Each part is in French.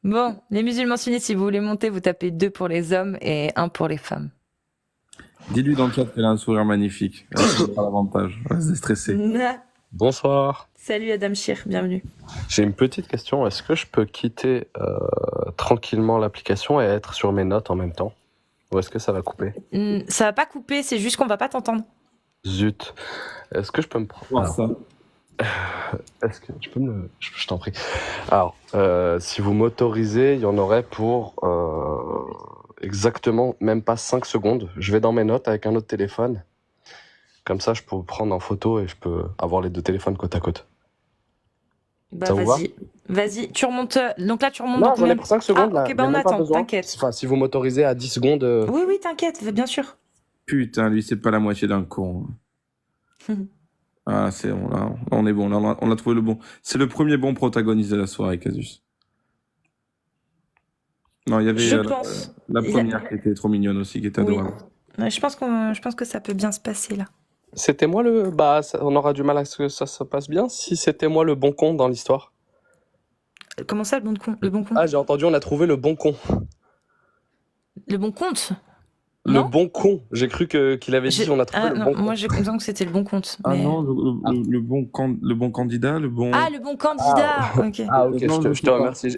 Bon, les musulmans sunnites, si vous voulez monter, vous tapez 2 pour les hommes et un pour les femmes. Dis-lui dans le chat qu'elle a un sourire magnifique. Elle a pas l'avantage. Elle se déstresser. Bonsoir. Salut Adam Shir, bienvenue. J'ai une petite question. Est-ce que je peux quitter tranquillement l'application et être sur mes notes en même temps? Ou est-ce que ça va couper? Ça va pas couper, c'est juste qu'on va pas t'entendre. Zut. Est-ce que je peux me Voir prendre... ça. Est-ce que tu peux me le... Je t'en prie. Alors, si vous m'autorisez, il y en aurait pour exactement même pas 5 secondes. Je vais dans mes notes avec un autre téléphone. Comme ça, je peux vous prendre en photo et je peux avoir les deux téléphones côte à côte. Bah Ça vous va? vas-y, tu remontes. Donc là, tu remontes Non, dans j'en ai combien? pour 5 secondes Ah, là. ok, bah Il y a on même pas attend, besoin. t'inquiète. Enfin, si vous m'autorisez à 10 secondes... Oui, t'inquiète, bien sûr. Putain, lui, c'est pas la moitié d'un con. Ah, c'est bon, là, on est bon. Là, on a trouvé le bon. C'est le premier bon protagoniste de la soirée, Casus. Non, il y avait Je pense. la première qui était trop mignonne aussi, qui était Oui. adorable. Je pense que ça peut bien se passer là. C'était moi le... Bah, on aura du mal à ce que ça se passe bien si c'était moi le bon con dans l'histoire. Comment ça, le bon con? Le bon con? Ah, j'ai entendu, on a trouvé le bon con. Le bon compte? Le Non bon con. J'ai cru qu'il avait dit on a trouvé le non, bon con. moi j'ai l'impression que c'était le bon compte. Ah mais... non, le bon candidat, le bon... Ah, le bon candidat. Ok. Ah ok, Non, je te remercie.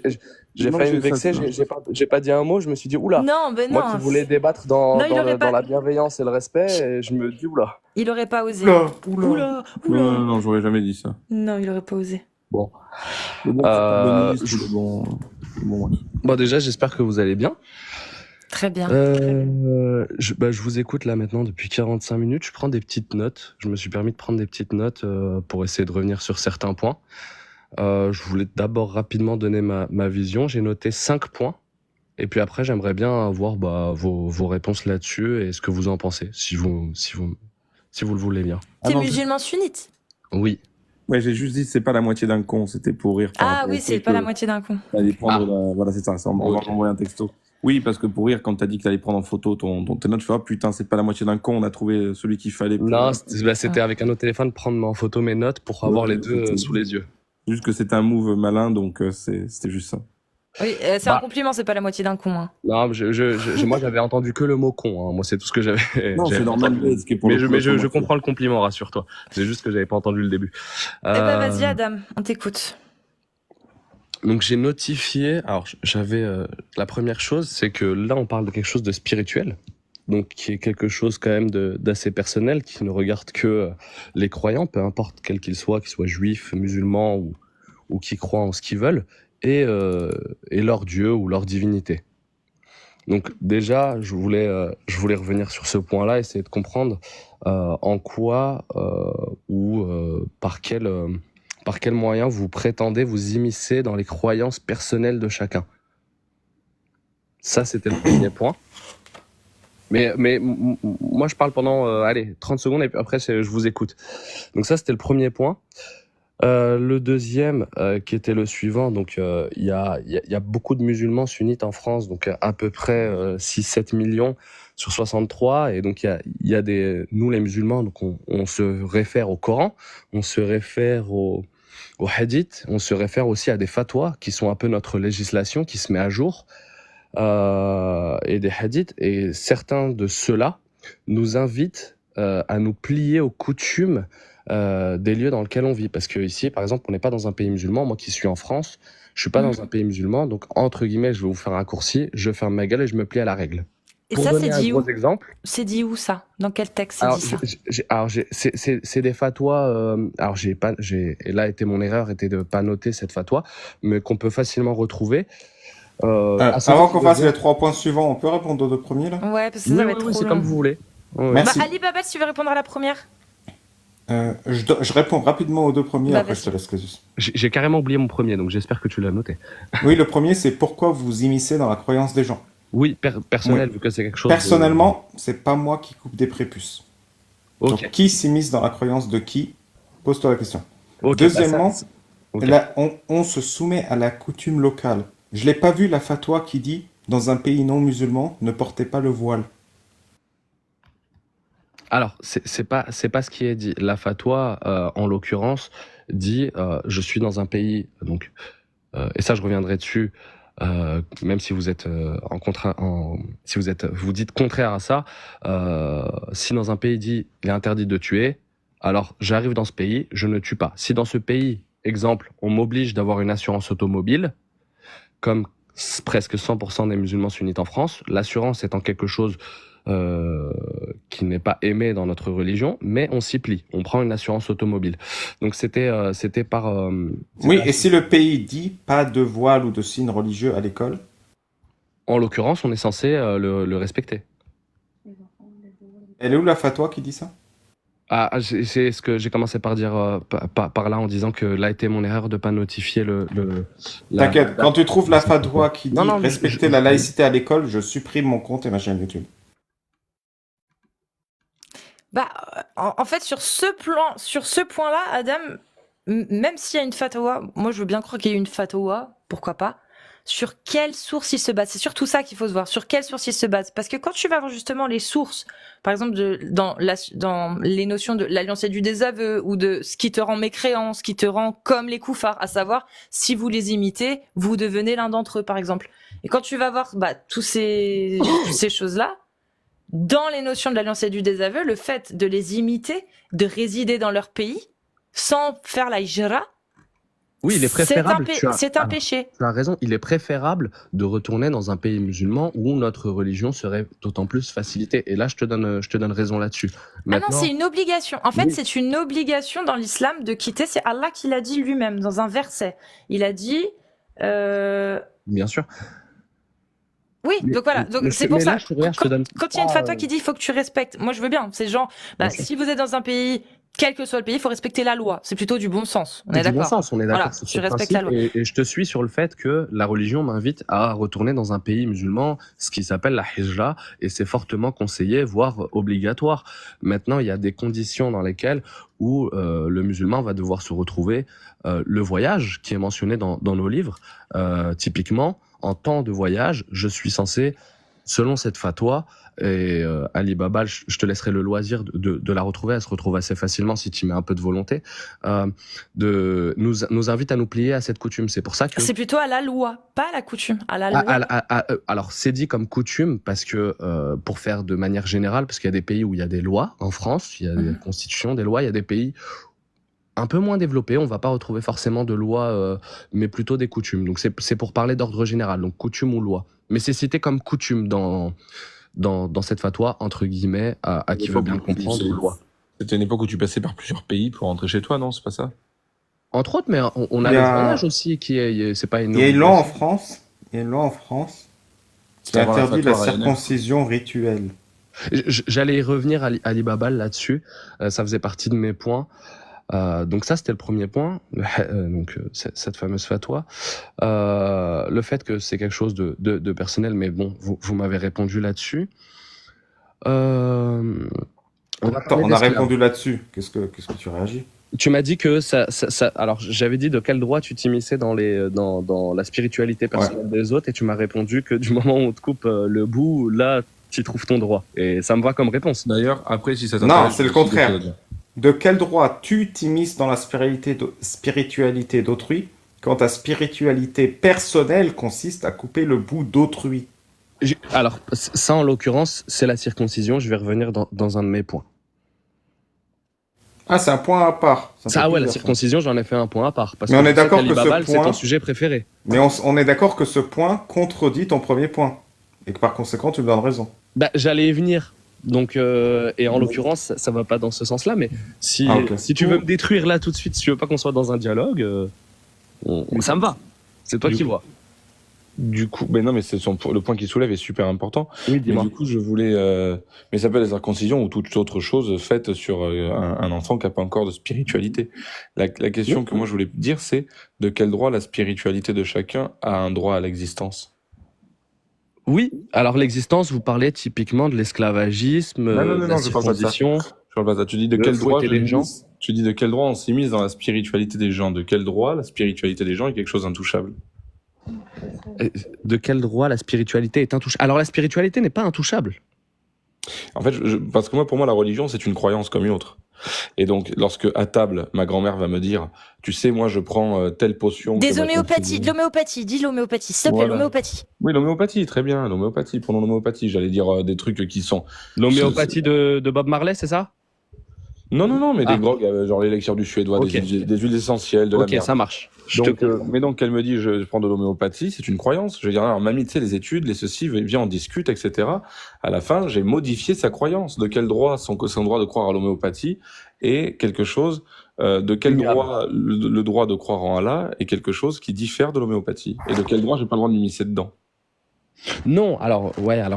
J'ai Non, failli me j'ai ça, vexer, ça. j'ai pas dit un mot, je me suis dit oula. Non, ben Moi non. qui voulais débattre dans, Non, il aurait pas- dans la bienveillance et le respect, et je me dis oula. Il aurait pas osé. Oula. Non, j'aurais jamais dit ça. Non, il aurait pas osé. Bon. Le bon protagoniste, le bon... Bon déjà, j'espère que vous allez bien. Très bien. Je vous écoute là maintenant depuis 45 minutes. Je prends des petites notes. Je me suis permis de prendre des petites notes pour essayer de revenir sur certains points. Je voulais d'abord rapidement donner ma vision. J'ai noté 5 points. Et puis après, j'aimerais bien avoir vos réponses là-dessus et ce que vous en pensez, si vous le voulez bien. T'es non, musulman sunnite? Oui. Ouais, j'ai juste dit c'est pas la moitié d'un con, c'était pour rire. par Ah rapport oui, au c'est fait pas que la moitié d'un con. t'allais prendre Voilà, c'est ça, on va Ok. envoyer un texto. Oui, parce que pour rire, quand t'as dit que t'allais prendre en photo tes notes, je fais, oh putain, c'est pas la moitié d'un con, on a trouvé celui qu'il fallait. Non, c'était avec un autre téléphone, prendre en photo mes notes pour avoir les deux sous les yeux. Juste que c'était un move malin, donc c'était juste ça. Oui, c'est un compliment, c'est pas la moitié d'un con. Hein. Non, moi j'avais entendu que le mot con. Hein. Moi c'est tout ce que j'avais. Non, c'est normal. Mais je comprends le compliment, rassure-toi. C'est juste que j'avais pas entendu le début. Eh ben vas-y Adam, on t'écoute. Donc j'ai notifié. Alors j'avais la première chose, c'est que là on parle de quelque chose de spirituel, donc qui est quelque chose quand même d'assez personnel, qui ne regarde que les croyants, peu importe quels qu'ils soient juifs, musulmans ou qui croient en ce qu'ils veulent, et leur Dieu ou leur divinité. Donc déjà, je voulais revenir sur ce point-là, essayer de comprendre en quoi ou par quel moyen vous prétendez vous immiscer dans les croyances personnelles de chacun. Ça, c'était le premier point. Mais moi, je parle pendant 30 secondes et puis après, je vous écoute. Donc ça, c'était le premier point. Le deuxième, qui était le suivant, donc il y a beaucoup de musulmans sunnites en France, donc à peu près 6-7 millions sur 63, et donc il y a nous les musulmans, donc on se réfère au Coran, on se réfère au hadith, on se réfère aussi à des fatwas qui sont un peu notre législation qui se met à jour, et des hadiths, et certains de ceux-là nous invitent à nous plier aux coutumes des lieux dans lesquels on vit. Parce que ici, par exemple, on n'est pas dans un pays musulman. Moi qui suis en France, je suis pas dans un pays musulman. Donc, entre guillemets, je vais vous faire un raccourci, je ferme ma gueule et je me plie à la règle. Et pour ça, donner c'est dit où? exemple, C'est dit où ça? Dans quel texte c'est dit ça? c'est des fatwas. Alors, et là était mon erreur, était de pas noter cette fatwa, mais qu'on peut facilement retrouver. Avant qu'on fasse les 3 points suivants, on peut répondre aux 2 premiers là? Ouais, parce que ça va être trop c'est long. comme vous voulez. Ouais. Merci. Bah, Ali Babel, si tu veux répondre à la première. Je réponds rapidement aux 2 premiers, Bah, après vas-y. je te laisse Casus. J'ai carrément oublié mon premier, donc j'espère que tu l'as noté. Oui, le premier, c'est pourquoi vous vous immiscez dans la croyance des gens. Oui, personnel, Oui. vu que c'est quelque chose. Personnellement, c'est pas moi qui coupe des prépuces. Ok. Donc, qui s'immisce dans la croyance de qui? Pose-toi la question. Ok, Deuxièmement, ok. là, on se soumet à la coutume locale. Je l'ai pas vu la fatwa qui dit dans un pays non musulman, ne portez pas le voile. Alors, c'est pas ce qui est dit. La fatwa, en l'occurrence, dit je suis dans un pays, donc et ça je reviendrai dessus, même si vous êtes si vous dites contraire à ça, si dans un pays dit il est interdit de tuer, alors j'arrive dans ce pays, je ne tue pas. Si dans ce pays, exemple, on m'oblige d'avoir une assurance automobile, comme presque 100% des musulmans sunnites en France, l'assurance étant quelque chose qui n'est pas aimé dans notre religion, mais on s'y plie. On prend une assurance automobile. Donc c'était par... Oui, et si le pays dit pas de voile ou de signe religieux à l'école? En l'occurrence, on est censé le respecter. Elle est où la fatwa qui dit ça? C'est ce que j'ai commencé par dire par là en disant que là était mon erreur de pas notifier T'inquiète, quand tu trouves la fatwa qui dit Non, respecter la laïcité à l'école, je supprime mon compte et ma chaîne YouTube. Bah, en fait, sur ce point-là, Adam, même s'il y a une fatwa, moi je veux bien croire qu'il y a une fatwa, pourquoi pas. Sur quelle source il se base? C'est surtout ça qu'il faut se voir. Sur quelle source il se base? Parce que quand tu vas voir justement les sources, par exemple dans les notions de l'alliance et du désaveu ou de ce qui te rend mécréant, ce qui te rend comme les koufars, à savoir si vous les imitez, vous devenez l'un d'entre eux, par exemple. Et quand tu vas voir toutes ces choses-là, dans les notions de l'alliance et du désaveu, le fait de les imiter, de résider dans leur pays, sans faire la hijra, oui, il est préférable. C'est un péché. Tu as raison, il est préférable de retourner dans un pays musulman où notre religion serait d'autant plus facilitée. Et là, je te donne raison là-dessus. Maintenant... Ah non, c'est une obligation. En fait, c'est une obligation dans l'islam de quitter. C'est Allah qui l'a dit lui-même dans un verset. Il a dit... Bien sûr. Oui, donc voilà. Donc c'est pour ça. Quand il y a une fatwa qui dit il faut que tu respectes, moi je veux bien. C'est genre, si vous êtes dans un pays, quel que soit le pays, il faut respecter la loi. C'est plutôt du bon sens. On est d'accord. Du bon sens, on est d'accord. Voilà, tu respectes la loi. Et je te suis sur le fait que la religion m'invite à retourner dans un pays musulman, ce qui s'appelle la hijra, et c'est fortement conseillé, voire obligatoire. Maintenant, il y a des conditions dans lesquelles où le musulman va devoir se retrouver. Le voyage, qui est mentionné dans nos livres, typiquement, en temps de voyage, je suis censé, selon cette fatwa, et Ali Baba, je te laisserai le loisir de la retrouver, elle se retrouve assez facilement si tu mets un peu de volonté, nous invite à nous plier à cette coutume. C'est pour ça que... C'est plutôt à la loi, pas à la coutume, à la loi. Alors, c'est dit comme coutume parce que, pour faire de manière générale, parce qu'il y a des pays où il y a des lois, en France, il y a des constitutions, des lois, il y a des pays un peu moins développé, on va pas retrouver forcément de loi, mais plutôt des coutumes. Donc c'est pour parler d'ordre général, donc coutume ou loi. Mais c'est cité comme coutume dans cette fatwa, entre guillemets, à qui veut bien comprendre, loi. C'était une époque où tu passais par plusieurs pays pour rentrer chez toi, non? C'est pas ça? Entre autres, mais on a le voyage aussi, c'est pas une... Il y a une loi en France, qui interdit la circoncision rituelle. J'allais y revenir à Ali Baba là-dessus, ça faisait partie de mes points. Donc ça, c'était le premier point, cette fameuse fatwa. Le fait que c'est quelque chose de personnel, mais bon, vous m'avez répondu là-dessus. On a répondu là-dessus. Qu'est-ce que tu réagis? Tu m'as dit que ça... Alors, j'avais dit de quel droit tu t'immisçais dans la spiritualité personnelle des autres, et tu m'as répondu que du moment où on te coupe le bout, là, tu trouves ton droit. Et ça me va comme réponse. D'ailleurs, après, si ça t'intéresse... Non, c'est le contraire. De quel droit tu t'immisces dans la spiritualité d'autrui quand ta spiritualité personnelle consiste à couper le bout d'autrui? Alors, ça en l'occurrence, c'est la circoncision. Je vais revenir dans un de mes points. Ah, c'est un point à part. La circoncision, j'en ai fait un point à part. Parce mais on est d'accord que ce point... c'est ton sujet préféré. Mais on est d'accord que ce point contredit ton premier point. Et que par conséquent, tu me donnes raison. J'allais y venir. Donc, et en l'occurrence, ça va pas dans ce sens-là, mais si tu veux me détruire là tout de suite, si tu veux pas qu'on soit dans un dialogue, ça me va. C'est toi qui vois. Du coup, mais non, mais le point qu'il soulève est super important. Oui, dis-moi. Mais du coup, je voulais, mais ça s'appelle la circoncision ou toute autre chose faite sur un enfant qui n'a pas encore de spiritualité. La question que moi je voulais dire, c'est de quel droit la spiritualité de chacun a un droit à l'existence? Oui, alors l'existence, vous parlez typiquement de l'esclavagisme, de la circoncision. Je parle pas de ça. Tu dis de quel droit tu dis de quel droit on s'immisce dans la spiritualité des gens? De quel droit la spiritualité des gens est quelque chose d'intouchable? De quel droit la spiritualité est intouchable? Alors la spiritualité n'est pas intouchable. En fait, parce que moi, pour moi, la religion, c'est une croyance comme une autre. Et donc, lorsque à table, ma grand-mère va me dire, tu sais, moi, je prends telle potion. Des que ma homéopathies, de consigne- l'homéopathie, dis l'homéopathie, s'il te plaît, Voilà. l'homéopathie. Oui, l'homéopathie, très bien, l'homéopathie. Prenons l'homéopathie. J'allais dire des trucs qui sont. L'homéopathie de Bob Marley, c'est ça? Non, mais Ah. des grogs, genre l'élixir du suédois, Ok. des huiles essentielles, de la Ok, merde. ça marche. Mais donc, elle me dit, je prends de l'homéopathie, c'est une croyance. Je veux dire, alors, mamie, tu sais, les études, les ceci, viens, on discute, etc. À la fin, j'ai modifié sa croyance. De quel droit son droit de croire à l'homéopathie est quelque chose, de quel Ignorable. droit le droit de croire en Allah est quelque chose qui diffère de l'homéopathie. Et de quel droit j'ai pas le droit de m'immiscer dedans. Non, alors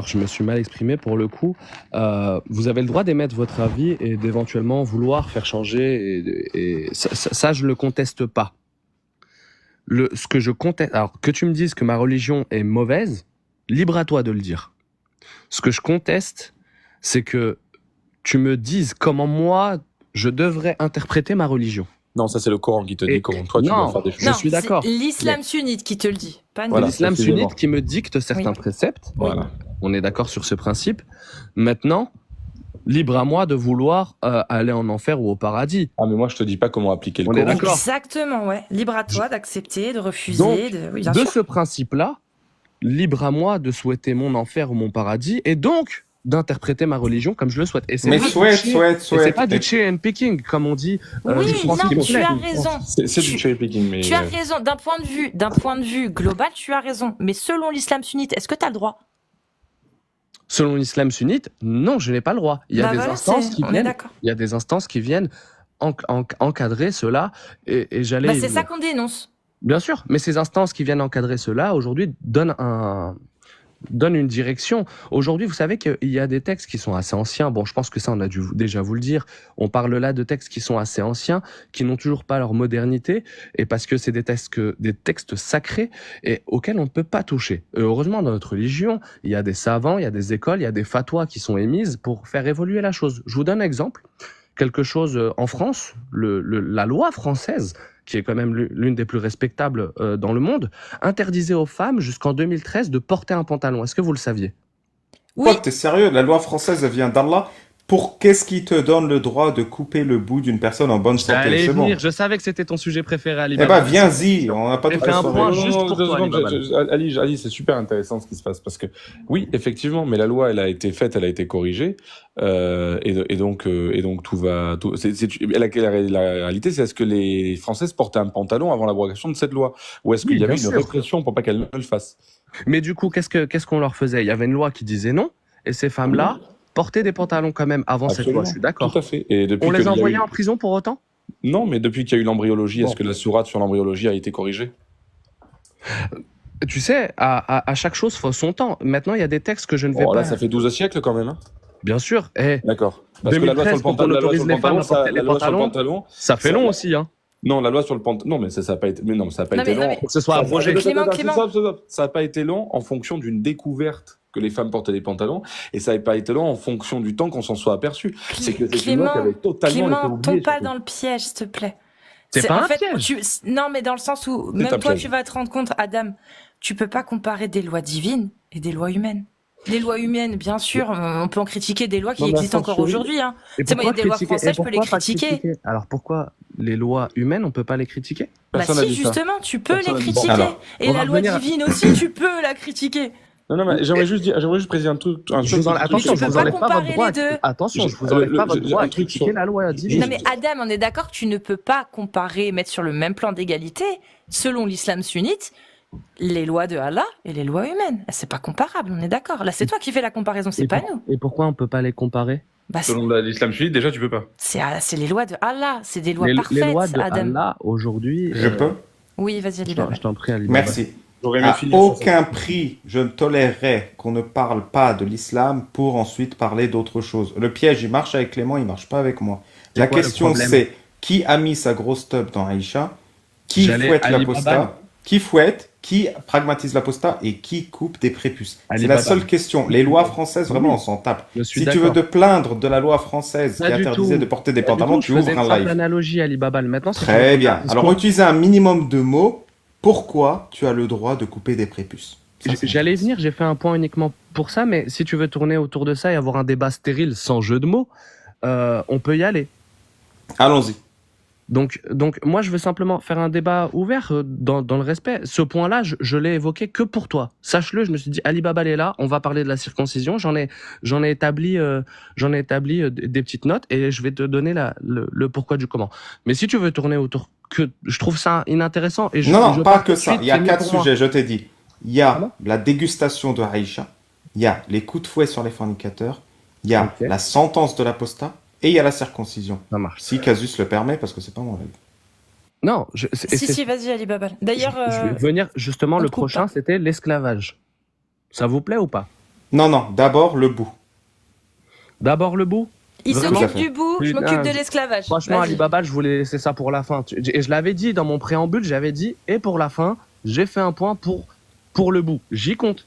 je me suis mal exprimé pour le coup. Vous avez le droit d'émettre votre avis et d'éventuellement vouloir faire changer, et ça, je le conteste pas. Ce que je conteste, alors que tu me dises que ma religion est mauvaise, libre à toi de le dire. Ce que je conteste, c'est que tu me dises comment moi je devrais interpréter ma religion. Non, ça c'est le Coran qui te dit Et- comment toi tu non. dois faire des choses. Je suis d'accord. C'est l'islam sunnite qui te le dit, pas nous. Voilà. L'islam précisément. sunnite qui me dicte certains Oui. préceptes. Voilà. On est d'accord sur ce principe. Maintenant, libre à moi de vouloir aller en enfer ou au paradis. Ah, mais moi je te dis pas comment appliquer le On est Coran. d'accord. Exactement, ouais. Libre à toi d'accepter, de refuser, Donc, oui, bien de sûr. ce principe-là, libre à moi de souhaiter mon enfer ou mon paradis, et donc d'interpréter ma religion comme je le souhaite. Et c'est Mais pas souhaite, du souhaite, cherry- et c'est pas souhaite. du cherry and picking, comme on dit. Oui, je pense non, qu'il me tu plaît. as raison. C'est du cherry picking, mais. Tu as raison. D'un point de vue global, tu as raison. Mais selon l'islam sunnite, est-ce que tu as le droit? Selon l'islam sunnite, non, je n'ai pas le droit. Il y a Bah des voilà, instances c'est- qui on est viennent. d'accord. Il y a des instances qui viennent encadrer cela, et j'allais. Bah, c'est ça qu'on dénonce. Bien sûr, mais ces instances qui viennent encadrer cela, aujourd'hui, donnent une direction. Aujourd'hui, vous savez qu'il y a des textes qui sont assez anciens. Bon, je pense que ça, on a dû déjà vous le dire. On parle là de textes qui sont assez anciens, qui n'ont toujours pas leur modernité, et parce que c'est des textes sacrés et auxquels on ne peut pas toucher. Et heureusement, dans notre religion, il y a des savants, il y a des écoles, il y a des fatwas qui sont émises pour faire évoluer la chose. Je vous donne un exemple. Quelque chose en France, la loi française, qui est quand même l'une des plus respectables dans le monde, interdisait aux femmes jusqu'en 2013 de porter un pantalon. Est-ce que vous le saviez? Oui, Quoi, t'es sérieux? La loi française elle vient d'Allah. Qu'est-ce qui te donne le droit de couper le bout d'une personne en bonne santé? J'allais C'est bon. venir, je savais que c'était ton sujet préféré, Ali Eh Baba. ben, viens-y, on n'a pas J'ai tout fait à un soirée. point juste pour deux toi, secondes, Ali Ali, c'est super intéressant ce qui se passe parce que oui, effectivement, mais la loi, elle a été faite, elle a été corrigée, et donc tout va. La réalité, c'est est-ce que les Françaises portaient un pantalon avant l'abrogation de cette loi, ou est-ce qu'il Oui, y avait bien une sûr. répression pour pas qu'elles ne le fassent? Mais du coup, qu'est-ce qu'on leur faisait? Il y avait une loi qui disait non, et ces femmes-là portaient des pantalons quand même avant cette loi, Absolument. je suis d'accord. Tout à fait. Et depuis On que les il y a envoyait eu- en prison pour autant? Non, mais depuis qu'il y a eu l'embryologie, Bon. est-ce que la sourate sur l'embryologie a été corrigée? Tu sais, à chaque chose faut son temps. Maintenant, il y a des textes que je ne vais Oh, pas... là, ça fait 12 siècles quand même. Hein. Bien sûr, D'accord. Parce que la loi sur 2013, le quand on pantalon, la loi autorise sur le les femmes pantalon, à porter la les loi sur le pantalons, pantalon, ça fait ça- long aussi, hein. non, la loi sur le pantalon, non, mais ça n'a pas été, mais non, mais ça n'a pas Non, été mais- long. Pour que ce soit abrogé. Clément, Attends, Clément. stop. Ça n'a pas été long en fonction d'une découverte que les femmes portaient des pantalons, et ça n'a pas été long en fonction du temps qu'on s'en soit aperçu. C'est que c'est une loi qui avait totalement été Clément, oubliée. tombe pas surtout. dans le piège, s'il te plaît. C'est pas en un fait, piège. Non, mais dans le sens où, C'est même un toi, piège. tu vas te rendre compte, Adam, tu peux pas comparer des lois divines et des lois humaines. Les lois humaines, bien sûr, on peut en critiquer des lois qui Non, mais existent a encore fortiori- aujourd'hui. Hein. Et C'est moi, il y a pourquoi des lois critiquer- françaises, et je peux les pourquoi pas critiquer. Alors pourquoi les lois humaines, on peut pas les critiquer? Bah Personne n'a si, dit ça. justement, tu peux Personne les n'a dit ça. critiquer. Alors, Et on la va loi revenir à- divine aussi, tu peux la critiquer. Non, mais j'aimerais juste préciser un truc. Attention, tu je peux vous pas enlève pas votre comparer droit. les deux. Attention, je vous Je- enlève pas le- votre je- droit un à truc critiquer sur- la loi divine. Non mais Adam, on est d'accord que tu ne peux pas comparer, mettre sur le même plan d'égalité, selon l'islam sunnite, les lois de Allah et les lois humaines. C'est pas comparable, on est d'accord. Là, c'est toi qui fais la comparaison, c'est Et pas pour- nous. Et pourquoi on peut pas les comparer? Bah, Selon l'islam sunnite, déjà, tu peux pas. c'est les lois de Allah, c'est des lois les parfaites, lois de Adam. Allah, aujourd'hui... Je peux? Oui, vas-y, Ali Baba. Je t'en prie, Ali Baba. Merci. J'aurais aimé À finir sur ça. aucun prix, je ne tolérerai qu'on ne parle pas de l'islam pour ensuite parler d'autre chose. Le piège, il marche avec Clément, il marche pas avec moi. C'est La quoi le question, problème? c'est qui a mis sa grosse tub dans Aïcha, qui J'allais fouette Ali l'apostat, Baba. qui fouette, qui pragmatise l'apostat et qui coupe des prépuces. Ali C'est la Baba. seule question. Les lois françaises, vraiment, Oui. on s'en tape. Je suis Si tu veux d'accord. te plaindre de la loi française Pas qui du interdisait tout. de porter des Du coup, pantalons, je tu faisais ouvres une un simple live. analogie, Ali Baba. Maintenant, c'est Très ton bien. discours. Alors, utilisez un minimum de mots. Pourquoi tu as le droit de couper des prépuces? Ça, c'est J'allais y intéressant. venir, j'ai fait un point uniquement pour ça, mais si tu veux tourner autour de ça et avoir un débat stérile sans jeu de mots, on peut y aller. Allons-y. Donc moi, je veux simplement faire un débat ouvert dans le respect. Ce point-là, je l'ai évoqué que pour toi. Sache-le, je me suis dit, Ali Baba est là, on va parler de la circoncision. J'en ai établi des petites notes et je vais te donner le pourquoi du comment. Mais si tu veux tourner autour, que je trouve ça inintéressant et Non, je pas pars tout que de ça. suite, Il y a c'est mieux 4 pour moi. sujets, je t'ai dit. Il y a Voilà. la dégustation de Aïcha, il y a les coups de fouet sur les fornicateurs, il y a Ok. la sentence de l'apostat et il y a la circoncision. Ça marche. Si Casus le permet, parce que c'est pas mon rêve. Non, Si, vas-y, Ali Babal. D'ailleurs, je vais venir justement, on le te coupe prochain, pas. c'était l'esclavage. Ça vous plaît ou pas? Non, d'abord le bout. D'abord le bout. il Vraiment. s'occupe du bout, je Putain, m'occupe de l'esclavage. Franchement, Vas-y. Ali Baba, je voulais laisser ça pour la fin. Et je l'avais dit dans mon préambule, j'avais dit, et pour la fin, j'ai fait un point pour le bout. J'y compte.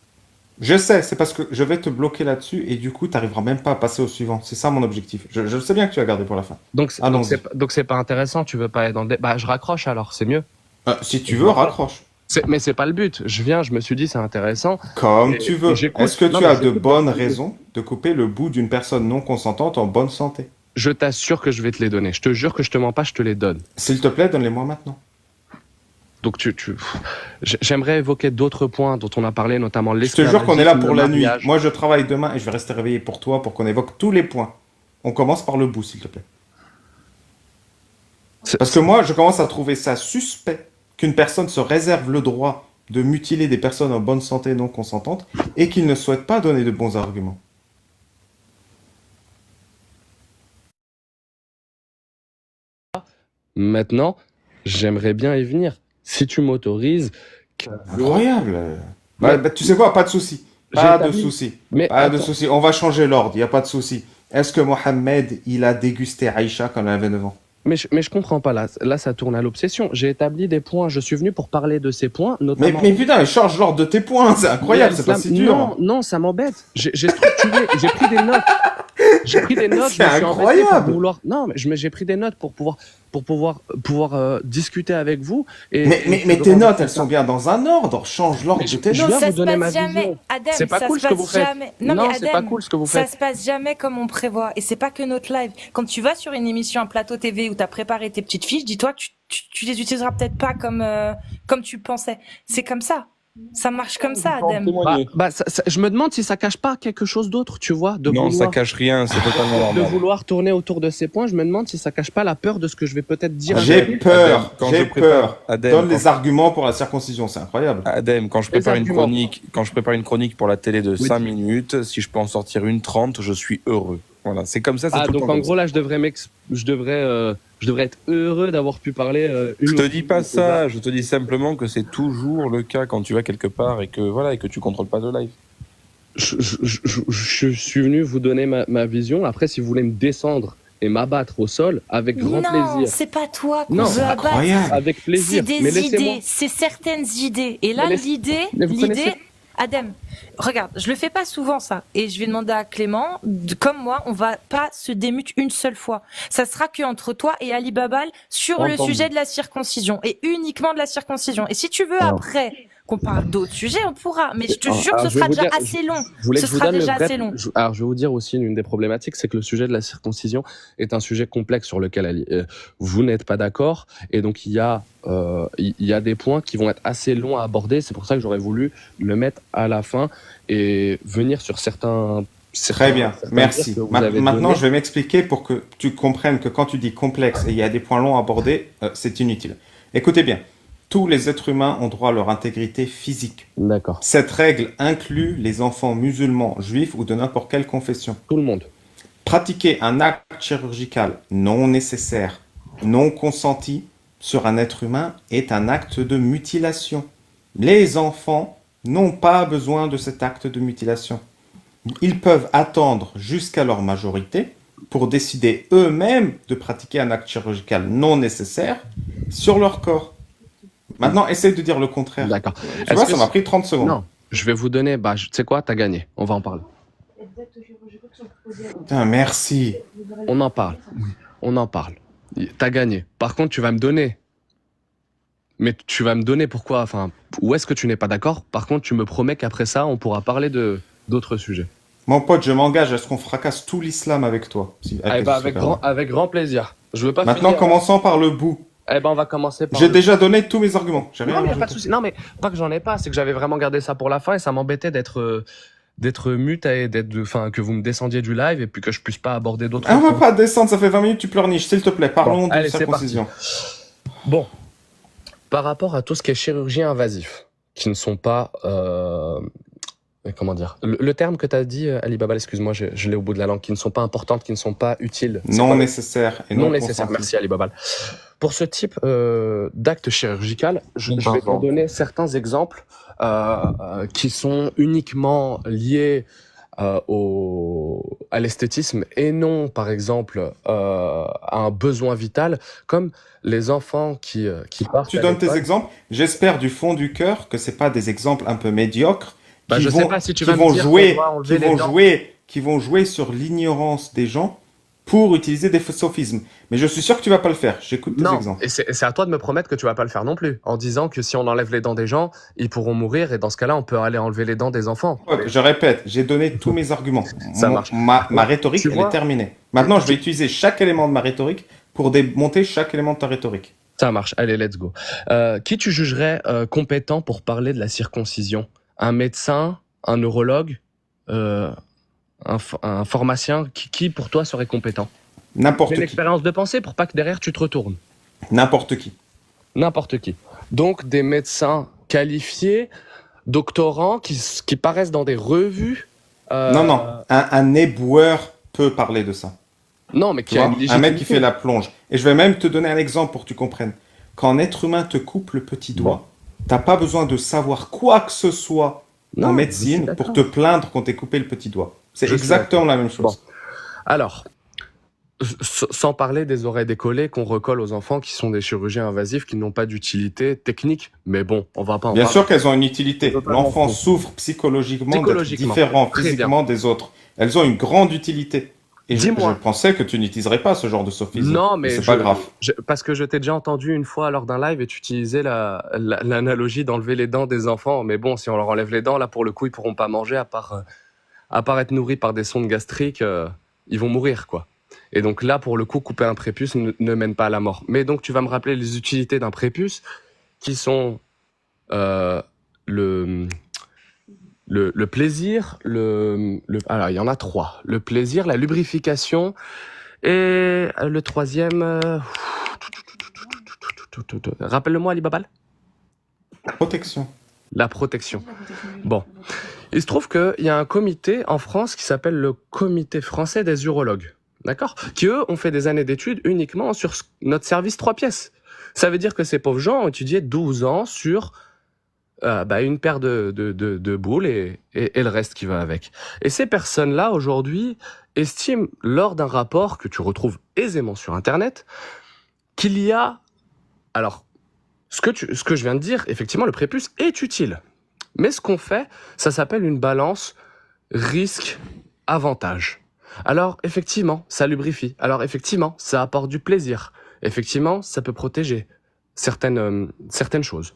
Je sais, c'est parce que je vais te bloquer là-dessus et du coup, tu n'arriveras même pas à passer au suivant. C'est ça mon objectif. Je sais bien que tu as gardé pour la fin. Allons-y. Donc c'est pas intéressant, tu veux pas être dans le Bah, je raccroche alors, c'est mieux. Si tu veux, raccroche. Mais c'est pas le but. Je me suis dit, c'est intéressant. Comme Et- tu veux. et j'écoute. Est-ce que Non, tu mais as de j'écoute. bonnes raisons de couper le bout d'une personne non consentante en bonne santé? Je t'assure que je vais te les donner. Je te jure que je te mens pas, je te les donne. S'il te plaît, donne-les-moi maintenant. Donc j'aimerais évoquer d'autres points dont on a parlé, notamment Je te l'esclavagisme, jure qu'on est là pour le la nuit. mariage. Moi, je travaille demain et je vais rester réveillé pour toi pour qu'on évoque tous les points. On commence par le bout, s'il te plaît. Parce que moi, je commence à trouver ça suspect qu'une personne se réserve le droit de mutiler des personnes en bonne santé non consentantes et qu'il ne souhaite pas donner de bons arguments. Maintenant, j'aimerais bien y venir. Si tu m'autorises. Incroyable. Tu sais quoi, pas de souci. J'ai Pas de établi- souci. Mais Pas de attends. souci. On va changer l'ordre, il n'y a pas de souci. Est-ce que Mohamed, il a dégusté Aïcha quand elle avait 9 ans? Mais je comprends pas là. Là, ça tourne à l'obsession. J'ai établi des points. Je suis venu pour parler de ces points, notamment. Mais putain, il change l'ordre de tes points, c'est incroyable, c'est pas si dur. Non, ça m'embête. J'ai structuré, j'ai pris des notes. J'ai pris des notes. C'est je me suis embêté incroyable. pour vouloir. Non, mais j'ai pris des notes pour pouvoir discuter avec vous. Et Mais tes notes, elles sont bien dans un ordre. Change l'ordre Mais de tes je notes. viens Ça vous se donner passe ma jamais. vision. Adem, C'est pas ça cool se ce que vous passe faites. jamais. Non, mais c'est pas Adem, cool ce que vous ça faites. se passe jamais comme on prévoit. Et c'est pas que notre live. Quand tu vas sur une émission, un plateau TV où tu as préparé tes petites fiches, dis-toi que tu les utiliseras peut-être pas comme tu pensais. C'est comme ça. Ça marche comme ça, Adem. Je me demande si ça cache pas quelque chose d'autre, tu vois, Non, ça cache rien, c'est totalement de normal. vouloir tourner autour de ces points. Je me demande si ça cache pas la peur de ce que je vais peut-être dire. J'ai après. peur, Quand j'ai je prépare- peur. Adem, Donne quand- les arguments pour la circoncision, c'est incroyable. Adem, quand je Les prépare une arguments. chronique pour la télé de Oui. 5 minutes, si je peux en sortir une 30, je suis heureux. Voilà, c'est comme ça, c'est Ah, tout le donc temps en comme gros là, je devrais être heureux d'avoir pu parler. Je te dis pas ça, je te dis simplement que c'est toujours le cas quand tu vas quelque part et que tu contrôles pas le live. Je suis venu vous donner ma vision. Après, si vous voulez me descendre et m'abattre au sol, avec grand Non, plaisir. c'est pas toi qu'on Non, veut c'est abattre. Incroyable. Avec C'est plaisir. des Mais laissez-moi. idées, c'est certaines idées. Et là, Mais laisse- mais vous l'idée, connaissez- Adem, regarde, je le fais pas souvent ça. Et je vais demander à Clément, comme moi, on va pas se démute une seule fois. Ça sera que entre toi et Ali Babal sur le Entendu. sujet de la circoncision. Et uniquement de la circoncision. Et si tu veux Alors. après qu'on parle d'autres sujets, on pourra. Mais je te Alors, jure que alors, ce je vais sera vous déjà dire- assez long. Je voulais Ce que je vous sera donne le déjà vrai- assez long. Alors, je vais vous dire aussi une des problématiques, c'est que le sujet de la circoncision est un sujet complexe sur lequel vous n'êtes pas d'accord, et donc il y a des points qui vont être assez longs à aborder. C'est pour ça que j'aurais voulu le mettre à la fin et venir sur certains. Très bien, merci. que vous avez Maintenant, donnés. je vais m'expliquer pour que tu comprennes que quand tu dis complexe et il y a des points longs à aborder, c'est inutile. Écoutez bien, tous les êtres humains ont droit à leur intégrité physique. D'accord. Cette règle inclut les enfants musulmans, juifs ou de n'importe quelle confession. Tout le monde. Pratiquer un acte chirurgical non nécessaire, non consenti sur un être humain est un acte de mutilation. Les enfants n'ont pas besoin de cet acte de mutilation. Ils peuvent attendre jusqu'à leur majorité pour décider eux-mêmes de pratiquer un acte chirurgical non nécessaire sur leur corps. Maintenant, essaye de dire le contraire. D'accord. Tu vois, ça m'a pris 30 secondes. Non, je vais vous donner. Tu sais quoi, t'as gagné. On va en parler. Putain, merci. On en parle. On en parle. T'as gagné. Par contre, tu vas me donner Mais tu vas me donner pourquoi, enfin, où est-ce que tu n'es pas d'accord? Par contre, tu me promets qu'après ça, on pourra parler de d'autres sujets. Mon pote, je m'engage à ce qu'on fracasse tout l'islam avec toi. Avec grand plaisir. Je veux pas Maintenant, finir. commençons par le bout. Eh ben, on va commencer par. J'ai déjà donné tous mes arguments. J'ai rien Non, mais y a à pas de rajouter. souci. Non, mais pas que j'en ai pas, c'est que j'avais vraiment gardé ça pour la fin et ça m'embêtait d'être mute et enfin, que vous me descendiez du live et puis que je puisse pas aborder d'autres Ah, on va points. pas descendre, ça fait 20 minutes, tu pleurniches. S'il te plaît, parlons de allez, c'est circoncision. Bon, par rapport à tout ce qui est chirurgie invasif, qui ne sont pas, comment dire, le terme que tu as dit, Ali Baba, excuse-moi, je l'ai au bout de la langue, qui ne sont pas importantes, qui ne sont pas utiles. C'est Non quoi nécessaire et non non nécessaire. consenti. Merci Ali Babal. Pour ce type d'acte chirurgical, je vais te donner certains exemples qui sont uniquement liés à l'esthétisme et non, par exemple, à un besoin vital, comme les enfants qui partent. Tu à donnes tes l'école. exemples. J'espère du fond du cœur que c'est pas des exemples un peu médiocres Bah, qui je vont, sais pas si tu qui vas me vont dire jouer, qu'on doit enlever qui les vont dents. jouer, qui vont jouer sur l'ignorance des gens pour utiliser des sophismes. Mais je suis sûr que tu vas pas le faire. J'écoute tes Non, exemples. et c'est à toi de me promettre que tu vas pas le faire non plus, en disant que si on enlève les dents des gens, ils pourront mourir, et dans ce cas-là, on peut aller enlever les dents des enfants. Je répète, j'ai donné tous mes arguments. Ça marche. Ma rhétorique, Tu elle vois- est terminée. Maintenant, je vais utiliser chaque élément de ma rhétorique pour démonter chaque élément de ta rhétorique. Ça marche, allez, let's go. Qui tu jugerais compétent pour parler de la circoncision? Un médecin, un neurologue, un pharmacien? Qui pour toi serait compétent? N'importe Fais qui. l'expérience de pensée pour pas que derrière tu te retournes. N'importe qui. N'importe qui. Donc des médecins qualifiés, doctorants, qui paraissent dans des revues. Non. Un éboueur peut parler de ça. Non, mais Tu qui a vois, une un mec qui légitimité. fait la plonge. Et je vais même te donner un exemple pour que tu comprennes. Quand un être humain te coupe le petit doigt, t'as pas besoin de savoir quoi que ce soit Non, en je suis médecine d'accord. pour te plaindre qu'on t'ait coupé le petit doigt. C'est Je suis exactement la même chose. Bon. Alors, sans parler des oreilles décollées qu'on recolle aux enfants qui sont des chirurgiens invasifs qui n'ont pas d'utilité technique, mais bon, on va pas en Bien parler. sûr qu'elles ont une utilité. Totalement L'enfant faux. souffre psychologiquement d'être Psychologiquement. différent Très physiquement des autres. Elles ont une grande utilité. Et je Dis-moi. pensais que tu n'utiliserais pas ce genre de sophisme. Non, mais c'est pas grave. parce que je t'ai déjà entendu une fois lors d'un live et tu utilisais l'analogie d'enlever les dents des enfants. Mais bon, si on leur enlève les dents, là, pour le coup, ils pourront pas manger à part être nourris par des sondes gastriques, ils vont mourir, quoi. Et donc là, pour le coup, couper un prépuce ne mène pas à la mort. Mais donc, tu vas me rappeler les utilités d'un prépuce qui sont le plaisir, alors il y en a 3. Le plaisir, la lubrification et le troisième... Rappelle-le-moi, Ali Babal. Protection. La protection. Bon. Il se trouve qu'il y a un comité en France qui s'appelle le Comité français des urologues. D'accord? Qui, eux, ont fait des années d'études uniquement sur notre service 3 pièces. Ça veut dire que ces pauvres gens ont étudié 12 ans sur une paire de boules et le reste qui va avec. Et ces personnes-là, aujourd'hui, estiment, lors d'un rapport que tu retrouves aisément sur Internet, qu'il y a... Alors, ce que je viens de dire, effectivement, le prépuce est utile. Mais ce qu'on fait, ça s'appelle une balance risque-avantage. Alors, effectivement, ça lubrifie. Alors, effectivement, ça apporte du plaisir. Effectivement, ça peut protéger certaines choses.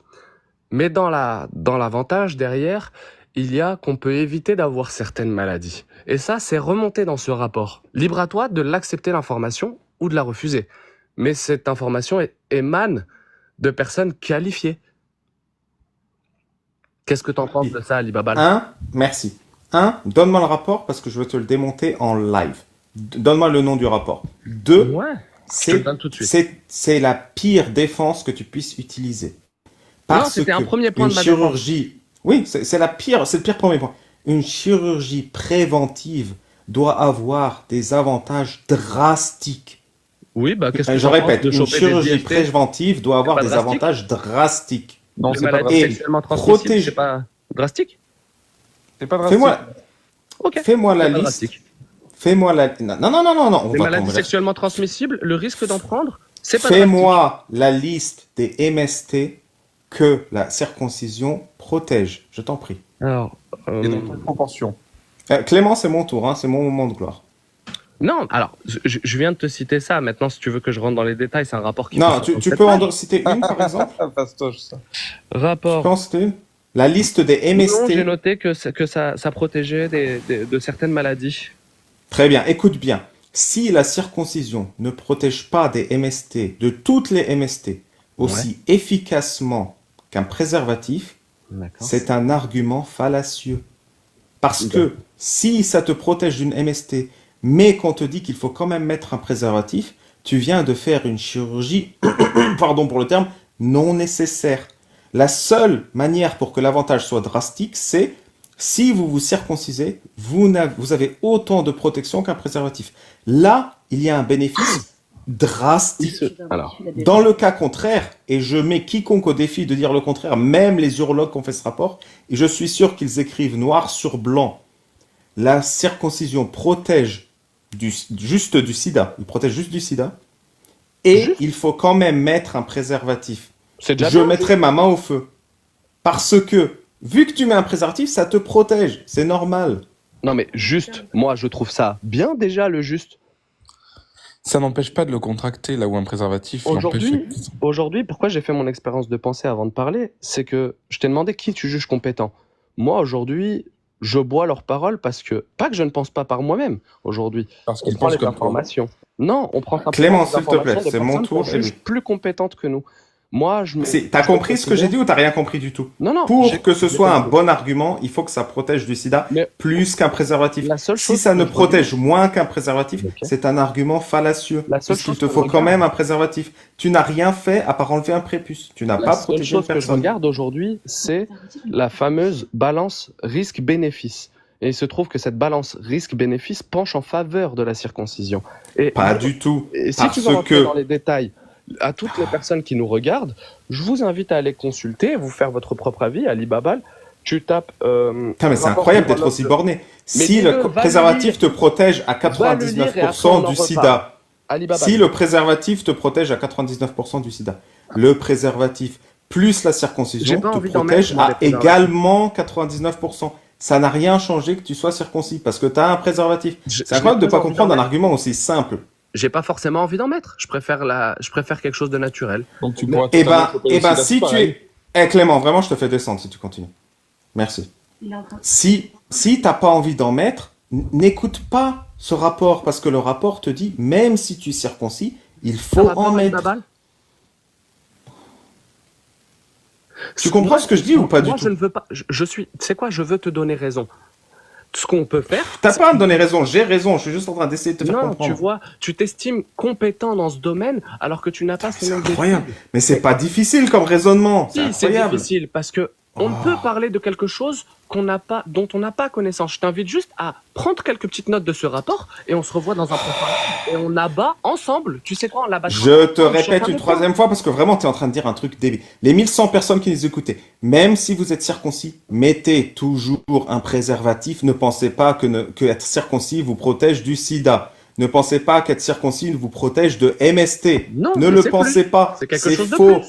Mais dans l'avantage derrière, il y a qu'on peut éviter d'avoir certaines maladies. Et ça, c'est remonté dans ce rapport. Libre à toi de l'accepter l'information ou de la refuser. Mais cette information émane de personnes qualifiées. Qu'est-ce que t'en penses de ça, Ali Babal? Merci. Donne-moi le rapport parce que je veux te le démonter en live. Donne-moi le nom du rapport. 2, Ouais, je te le donne tout de suite. c'est la pire défense que tu puisses utiliser. Non, c'était un premier point de ma chirurgie, oui, c'est le pire premier point. Une chirurgie préventive doit avoir des avantages drastiques. Oui, bah qu'est-ce que Je t'en penses répète, de une choper des chirurgie IST? préventive doit avoir pas des drastique avantages drastiques. Non, Les c'est pas maladies drastique. sexuellement transmissibles, Protège- c'est pas drastique? C'est pas drastique. Ok. Fais-moi la C'est pas liste. drastique. Fais-moi la... Non, on Les va maladies tomber. sexuellement transmissibles, le risque d'en prendre, c'est pas Fais-moi la liste des MST que la circoncision protège. Je t'en prie. drastique. Alors, Et dans quelle proportion? Clément, c'est mon tour, hein, c'est mon moment de gloire. Non, alors, je viens de te citer ça. Maintenant, si tu veux que je rentre dans les détails, c'est un rapport qui... Non, tu peux en citer une, par exemple? Fastoche, ça. Tu Rapport. peux en citer une? La liste des Non, MST. j'ai noté que ça protégeait de certaines maladies. Très bien, écoute bien. Si la circoncision ne protège pas des MST, de toutes les MST, aussi efficacement qu'un préservatif, D'accord. c'est un argument fallacieux. Parce que si ça te protège d'une MST, mais qu'on te dit qu'il faut quand même mettre un préservatif, tu viens de faire une chirurgie, pardon pour le terme, non nécessaire. La seule manière pour que l'avantage soit drastique, c'est si vous vous circoncisez, vous avez autant de protection qu'un préservatif. Là, il y a un bénéfice drastique. Alors, Dans le cas contraire, et je mets quiconque au défi de dire le contraire, même les urologues qui ont fait ce rapport, et je suis sûr qu'ils écrivent noir sur blanc, la circoncision protège juste du sida, il protège juste du sida, et il faut quand même mettre un préservatif. c'est déjà Je bien. mettrai ma main au feu. Parce que, vu que tu mets un préservatif, ça te protège, c'est normal. Non, mais juste, moi, je trouve ça bien déjà, le juste. Ça n'empêche pas de le contracter là où un préservatif Aujourd'hui, pourquoi j'ai fait mon expérience de pensée avant de parler, c'est que je t'ai demandé qui tu juges compétent. Moi, aujourd'hui, je bois leurs paroles parce que, pas que je ne pense pas par moi-même, aujourd'hui. parce On qu'il prend pense les comme toi. informations. Non, on prend simplement Clément, des s'il te plaît, informations de c'est mon personnes tour, qu'on et juge lui. plus compétentes que nous. Moi, T'as compris ce que j'ai dit ou t'as rien compris du tout? Non, Pour j'ai- que ce j'ai soit un compris. bon argument, il faut que ça protège du sida Mais plus qu'un préservatif. la seule Si chose ça que ne je protège moins qu'un préservatif, Ok. c'est un argument fallacieux. La seule Puisqu'il chose te que faut je quand regarde- même un préservatif. Tu n'as rien fait à part enlever un prépuce. Tu n'as La pas seule protégé une chose que je personne. regarde aujourd'hui, c'est la fameuse balance risque-bénéfice. Et il se trouve que cette balance risque-bénéfice penche en faveur de la circoncision. Et, Pas du tout. et si Parce tu veux rentrer que- dans les détails, à toutes les personnes qui nous regardent, je vous invite à aller consulter, vous faire votre propre avis. Ali Babal, tu tapes. Putain, mais c'est rapport incroyable du d'être aussi Grenoble. borné. Mais Si dis-le, le va le préservatif lire. te protège à Va le lire et après, on 99% en du reparle. sida, Ali Babal. si le préservatif te protège à 99% du sida, le préservatif plus la circoncision J'ai pas te envie d'en protège mettre, moi, à des préservatifs. également 99%. Ça n'a rien changé que tu sois circoncis parce que tu as un préservatif. C'est incroyable de ne pas comprendre un argument aussi simple. J'ai pas forcément envie d'en mettre. Je préfère quelque chose de naturel. Donc tu pourras Eh totalement ben, choper le sida, si c'est tu pareil. es... Eh Clément, vraiment, je te fais descendre si tu continues. Merci. Si t'as pas envie d'en mettre, n'écoute pas ce rapport parce que le rapport te dit, même si tu es circoncis, il faut en mettre. Tu comprends ce que je dis ou pas du Moi, tout? je ne veux pas. Je suis. Tu sais quoi? Je veux te donner raison. Ce qu'on peut faire. T'as pas à me donner raison, j'ai raison, je suis juste en train d'essayer de te faire Non, comprendre. tu vois, tu t'estimes compétent dans ce domaine alors que tu n'as pas ce C'est nombre d'études. incroyable. Mais c'est pas difficile comme raisonnement. C'est Si, c'est incroyable. difficile parce que on ne peut parler de quelque chose dont on n'a pas connaissance. Je t'invite juste à prendre quelques petites notes de ce rapport et on se revoit dans un prochain et on abat ensemble. Tu sais quoi, on l'abat. Je te répète une troisième fois parce que vraiment tu es en train de dire un truc débile. Les 1100 personnes qui nous écoutaient, même si vous êtes circoncis, mettez toujours un préservatif. Ne pensez pas que être circoncis vous protège du sida. Ne pensez pas qu'être circoncis vous protège de MST. Non, ne mais le c'est pensez plus. pas. C'est quelque C'est chose de faux. plus.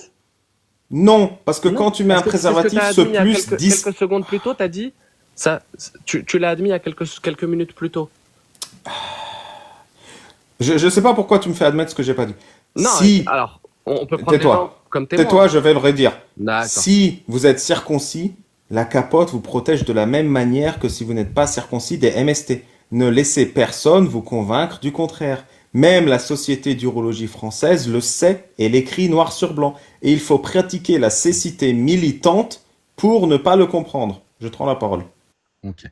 Non, parce que Non, quand tu mets un parce que c'est préservatif, que ce t'as admis il y a plus 10... quelques secondes plus tôt, t'as dit ça. Tu l'as admis il y a quelques minutes plus tôt. Je sais pas pourquoi tu me fais admettre ce que j'ai pas dit. Non. Si, Alors, on peut prendre des Tais-toi. gens comme témoins. tais-toi, je vais le redire. D'accord. Si vous êtes circoncis, la capote vous protège de la même manière que si vous n'êtes pas circoncis des MST. Ne laissez personne vous convaincre du contraire. Même la Société d'urologie française le sait et l'écrit noir sur blanc. Et il faut pratiquer la cécité militante pour ne pas le comprendre. Je te rends la parole. Ok.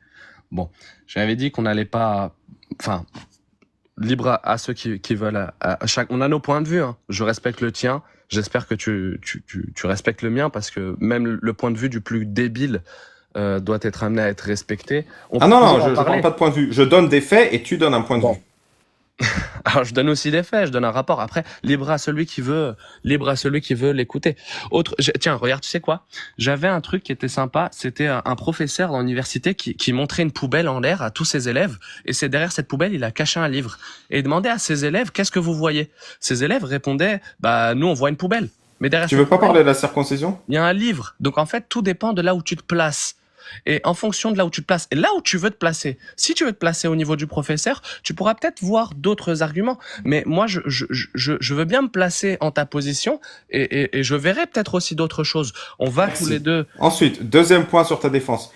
Bon, j'avais dit qu'on n'allait pas. Enfin, libre à ceux qui veulent. On a nos points de vue. Hein. Je respecte le tien. J'espère que tu respectes le mien parce que même le point de vue du plus débile doit être amené à être respecté. On Ah peut non, toujours non, en je parler. parle pas de point de vue. Je donne des faits et tu donnes un point de Bon. vue. Alors, je donne aussi des faits, je donne un rapport. Après, libre à celui qui veut l'écouter. Tiens, regarde, tu sais quoi? J'avais un truc qui était sympa. C'était un professeur dans l'université qui montrait une poubelle en l'air à tous ses élèves. Et c'est derrière cette poubelle, il a caché un livre. Et il demandait à ses élèves, qu'est-ce que vous voyez? Ses élèves répondaient, bah, nous, on voit une poubelle. Mais derrière Tu cette veux pas poubelle, parler de la circoncision? il y a un livre. Donc, en fait, tout dépend de là où tu te places. Et en fonction de là où tu te places, et là où tu veux te placer, si tu veux te placer au niveau du professeur, tu pourras peut-être voir d'autres arguments. Mais moi, je veux bien me placer en ta position et je verrai peut-être aussi d'autres choses. On va Merci. tous les deux. Ensuite, deuxième point sur ta défense.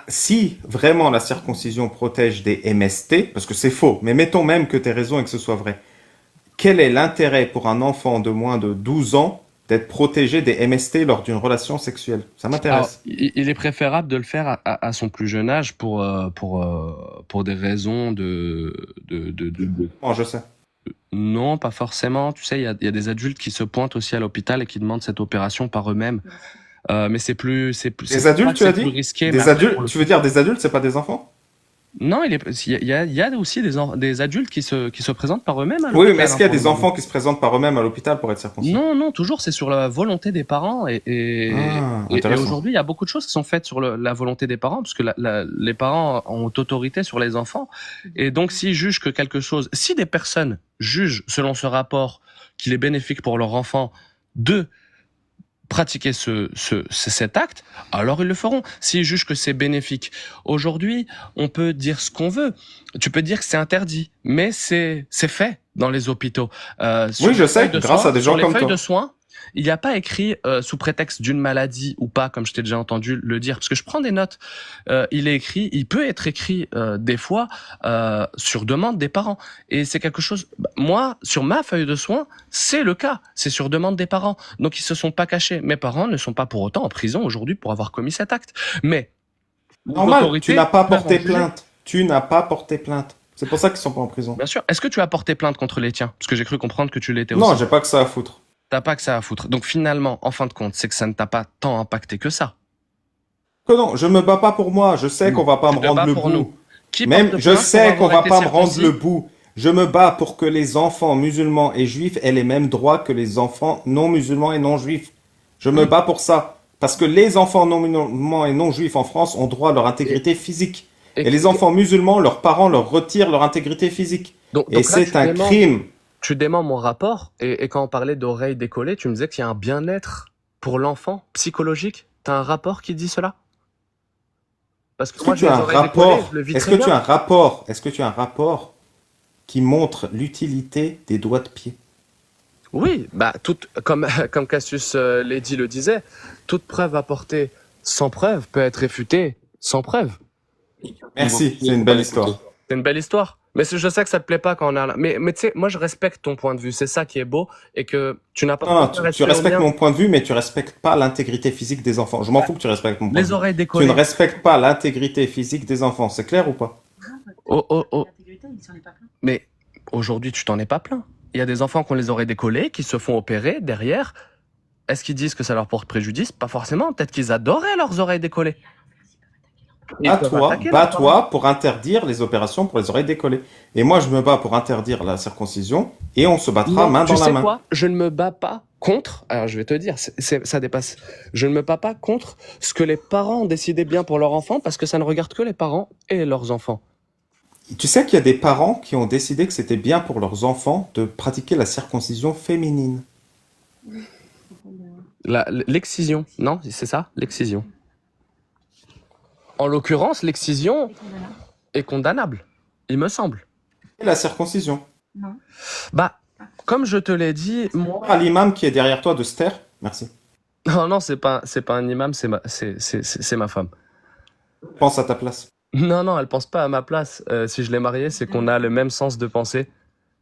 Si vraiment la circoncision protège des MST, parce que c'est faux, mais mettons même que tu aies raison et que ce soit vrai, quel est l'intérêt pour un enfant de moins de 12 ans d'être protégé des MST lors d'une relation sexuelle? Ça Alors, m'intéresse. il est préférable de le faire à son plus jeune âge pour des raisons Bon, je sais. Non, pas forcément. Tu sais, il y a des adultes qui se pointent aussi à l'hôpital et qui demandent cette opération par eux-mêmes. Mais c'est Des pas adultes, que tu as c'est plus dit? risqué. Mais Des après, adultes, tu veux dire des adultes, c'est pas des enfants? Non, il y a aussi des adultes qui se présentent par eux-mêmes à Oui, l'hôpital. mais est-ce qu'il y a des enfants qui se présentent par eux-mêmes à l'hôpital pour être circoncis? Non, toujours, c'est sur la volonté des parents. Et Intéressant. aujourd'hui, il y a beaucoup de choses qui sont faites sur la volonté des parents, parce que les parents ont autorité sur les enfants. Et donc, s'ils jugent que quelque chose, si des personnes jugent, selon ce rapport, qu'il est bénéfique pour leur enfant de pratiquer cet acte, alors ils le feront. S'ils jugent que c'est bénéfique. Aujourd'hui, on peut dire ce qu'on veut. Tu peux dire que c'est interdit, mais c'est fait dans les hôpitaux. Sur Oui, je les sais, feuilles de grâce soins- à des sur gens les comme feuilles toi. de soins, il n'y a pas écrit sous prétexte d'une maladie ou pas, comme je t'ai déjà entendu le dire, parce que je prends des notes. Il peut être écrit des fois sur demande des parents. Et c'est quelque chose. Moi, sur ma feuille de soins, c'est le cas. C'est sur demande des parents. Donc ils se sont pas cachés. Mes parents ne sont pas pour autant en prison aujourd'hui pour avoir commis cet acte. Mais Normal, l'autorité tu n'as pas peut en porté juger. plainte. Tu n'as pas porté plainte. C'est pour ça qu'ils sont pas en prison. Bien sûr. Est-ce que tu as porté plainte contre les tiens? Parce que j'ai cru comprendre que tu l'étais Non, aussi. j'ai pas que ça à foutre. T'as pas que ça à foutre. Donc finalement, en fin de compte, c'est que ça ne t'a pas tant impacté que ça. Que non, je me bats pas pour moi. Je sais qu'on va pas Tu me te rendre bats le pour bout. nous. Qui Même, porte je plainte sais pour qu'on va avoir pas été me rendre circoncis? le bout. Je me bats pour que les enfants musulmans et juifs aient les mêmes droits que les enfants non musulmans et non juifs. Je me bats pour ça. Parce que les enfants non musulmans et non juifs en France ont droit à leur intégrité physique. Et les enfants musulmans, leurs parents leur retirent leur intégrité physique. Donc Et là, c'est tu un démens- crime. Tu déments mon rapport, et quand on parlait d'oreilles décollées, tu me disais qu'il y a un bien-être pour l'enfant psychologique. T'as un rapport qui dit cela? Parce que Est-ce moi, que tu j'ai as les un oreilles décollées, rapport? je le vis Est-ce très que tu bien. as un rapport? Est-ce que tu as un rapport qui montre l'utilité des doigts de pied? Oui, comme Cassius Lady le disait, toute preuve apportée sans preuve peut être réfutée sans preuve. Merci, c'est une belle histoire. C'est une belle histoire. Mais je sais que ça te plaît pas quand on a... Mais tu sais, moi, je respecte ton point de vue. C'est ça qui est beau. Et que tu n'as pas... Non, non, tu respectes mon point de vue, mais tu respectes pas l'intégrité physique des enfants. Je m'en fous que tu respectes mon point de Les vue. oreilles Tu décollées. ne respectes pas l'intégrité physique des enfants. C'est clair ou pas? Oh. Mais aujourd'hui, tu t'en es pas plaint. Il y a des enfants qui ont les oreilles décollées, qui se font opérer derrière. Est-ce qu'ils disent que ça leur porte préjudice? Pas forcément. Peut-être qu'ils adoraient leurs oreilles décollées. Ils peuvent attaquer leurs parents. Bats-toi pour interdire les opérations pour les oreilles décollées. Et moi, je me bats pour interdire la circoncision et on se battra Non, main tu dans la sais main. quoi? Je ne me bats pas contre. Alors, je vais te dire, ça dépasse. Je ne me bats pas contre ce que les parents ont décidé bien pour leur enfant, parce que ça ne regarde que les parents et leurs enfants. Tu sais qu'il y a des parents qui ont décidé que c'était bien pour leurs enfants de pratiquer la circoncision féminine. L'excision, non, c'est ça, l'excision. En l'occurrence, l'excision est condamnable, il me semble. Et la circoncision. Bah, comme je te l'ai dit, moi... À l'imam qui est derrière toi de Ster. Merci. Non, c'est pas un imam, c'est ma femme. Pense à ta place. Non, elle pense pas à ma place. Si je l'ai mariée, c'est qu'on a le même sens de pensée.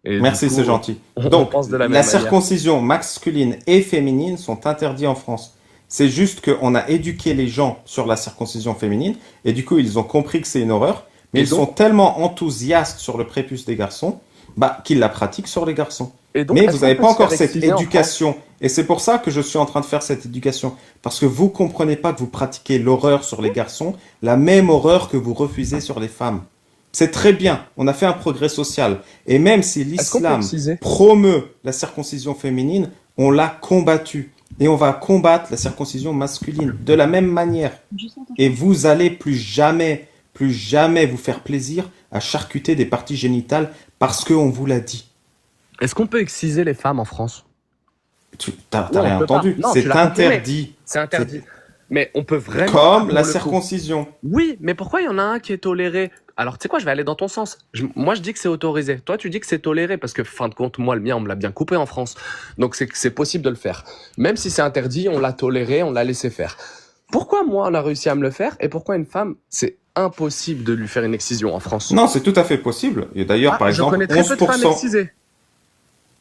Et Merci, du coup, c'est gentil. on Donc, pense de la même la manière. circoncision masculine et féminine sont interdits en France. C'est juste qu'on a éduqué les gens sur la circoncision féminine et du coup, ils ont compris que c'est une horreur. Mais Et ils sont tellement enthousiastes sur le prépuce des garçons qu'ils la pratiquent sur les garçons. Et donc, Mais est-ce vous qu'on n'avez peut pas se encore faire cette exciser en éducation. Et c'est pour ça que je suis en train de faire cette éducation. Parce que vous comprenez pas que vous pratiquez l'horreur sur les garçons, la même horreur que vous refusez sur les femmes. C'est très bien. On a fait un progrès social. Et même si Est-ce qu'on peut l'islam exciser? promeut la circoncision féminine, on l'a combattue. Et on va combattre la circoncision masculine de la même manière. Et vous allez plus jamais vous faire plaisir à charcuter des parties génitales parce qu'on vous l'a dit. Est-ce qu'on peut exciser les femmes en France? Tu t'as Non, on rien peut pas. entendu. Non, tu C'est l'as confirmé. interdit. C'est interdit. Mais on peut vraiment... Comme pour la le coup. circoncision. Oui, mais pourquoi il y en a un qui est toléré? Alors, tu sais quoi, je vais aller dans ton sens. Moi, je dis que c'est autorisé. Toi, tu dis que c'est toléré parce que, fin de compte, moi, le mien, on me l'a bien coupé en France. Donc, c'est possible de le faire. Même si c'est interdit, on l'a toléré, on l'a laissé faire. Pourquoi moi, on a réussi à me le faire et pourquoi une femme, c'est impossible de lui faire une excision en France? Non, c'est tout à fait possible. Et d'ailleurs, par je exemple, connais très peu de femmes 11%. excisées.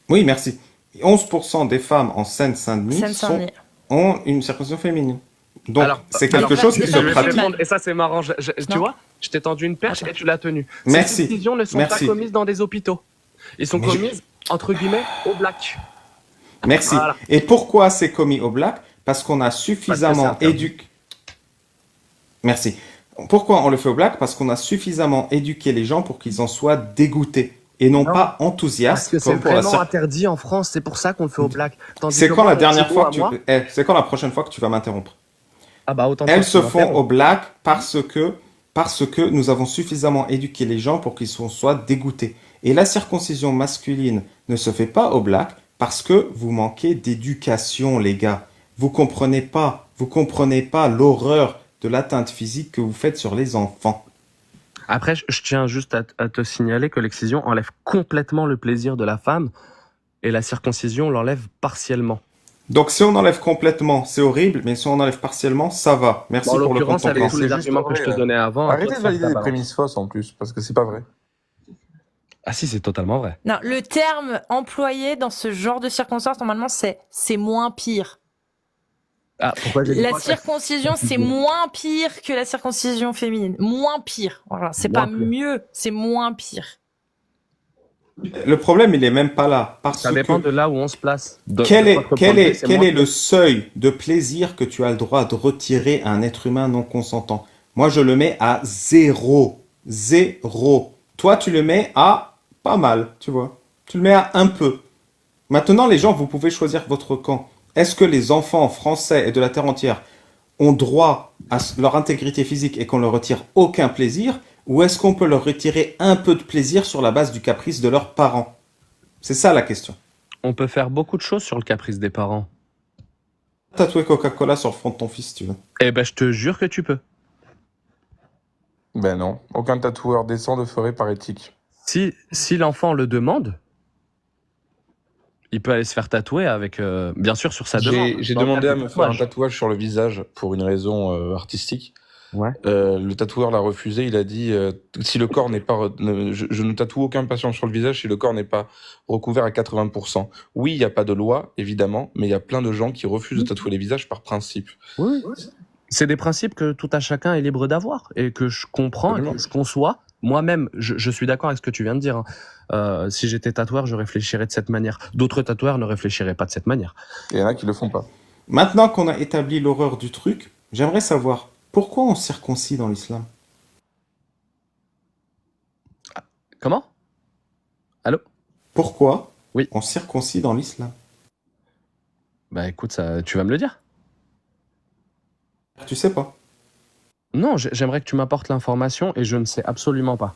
Oui, merci. 11% des femmes en Seine-Saint-Denis Seine-Saint-Denis. ont une circoncision féminine. Donc, Alors, c'est quelque chose qui c'est se pas Je vais te pratique. mal. répondre, et ça, c'est marrant. Tu Non. vois, je t'ai tendu une perche et tu l'as tenue. Merci. Ces excisions ne sont Merci. pas commises dans des hôpitaux. Ils sont Mais je- commises, entre guillemets, au black. Merci. Voilà. Et pourquoi c'est commis au black? Parce qu'on a Parce que suffisamment c'est interdit. éduqué. Merci. Pourquoi on le fait au black? Parce qu'on a suffisamment éduqué les gens pour qu'ils en soient dégoûtés et non Non. pas Parce enthousiastes que c'est comme pour la vraiment cir- interdit en France, c'est pour ça qu'on le fait au black. Tandis C'est que quand moi, la mon dernière petit fois mot que tu... à moi- C'est quand la prochaine fois que tu vas m'interrompre? Ah bah autant de Elles fois que se tu font m'interromps. au black parce que nous avons suffisamment éduqué les gens pour qu'ils soient dégoûtés. Et la circoncision masculine ne se fait pas au black parce que vous manquez d'éducation, les gars. Vous comprenez pas l'horreur de l'atteinte physique que vous faites sur les enfants. Après, je tiens juste à te signaler que l'excision enlève complètement le plaisir de la femme et la circoncision l'enlève partiellement. Donc si on enlève complètement, c'est horrible, mais si on enlève partiellement, ça va. Merci Bon, en pour le l'occurrence, avec contentement. tous les C'est juste arguments que je te vrai, donnais avant, à toi Arrêtez de de faire valider ta des balance. prémices fausses en plus, parce que c'est pas vrai. Ah si, c'est totalement vrai. Non, le terme employé dans ce genre de circonstances, normalement, c'est moins pire. Ah, pourquoi j'ai dit La quoi circoncision, c'est moins pire que la circoncision féminine. Moins pire. Voilà, c'est Moins pas pire. mieux, c'est moins pire. Le problème, il est même pas là. Parce Ça dépend que de là où on se place. quel De est, votre point quel de vue, est, c'est quel moins est le pire. seuil de plaisir que tu as le droit de retirer à un être humain non consentant? Moi, je le mets à 0. 0. Toi, tu le mets à pas mal, tu vois. Tu le mets à un peu. Maintenant, les gens, vous pouvez choisir votre camp. Est-ce que les enfants français et de la terre entière ont droit à leur intégrité physique et qu'on leur retire aucun plaisir? Ou est-ce qu'on peut leur retirer un peu de plaisir sur la base du caprice de leurs parents? C'est ça la question. On peut faire beaucoup de choses sur le caprice des parents. Tatouer Coca-Cola sur le front de ton fils, si tu veux. Eh ben, je te jure que tu peux. Ben non, aucun tatoueur décent le ferait par éthique. Si l'enfant le demande, il peut aller se faire tatouer avec, bien sûr, sur sa demande. J'ai Dans le demandé à cadre me du faire un tatouage. tatouage sur le visage pour une raison artistique. Ouais. Le tatoueur l'a refusé. Il a dit si le corps n'est pas, je ne tatoue aucun patient sur le visage si le corps n'est pas recouvert à 80%. Oui, il n'y a pas de loi évidemment, mais il y a plein de gens qui refusent de tatouer les visages par principe. Oui. C'est des principes que tout à chacun est libre d'avoir et que je comprends et Absolument. que je conçois. Moi-même, je suis d'accord avec ce que tu viens de dire. Hein. Si j'étais tatoueur, je réfléchirais de cette manière. D'autres tatoueurs ne réfléchiraient pas de cette manière. Il y en a qui le font pas. Maintenant qu'on a établi l'horreur du truc, j'aimerais savoir pourquoi on circoncie dans l'islam? Comment? Allô? Pourquoi Oui. on circoncie dans l'islam? Bah écoute, ça, tu vas me le dire. Tu sais pas. Non, j'aimerais que tu m'apportes l'information et je ne sais absolument pas.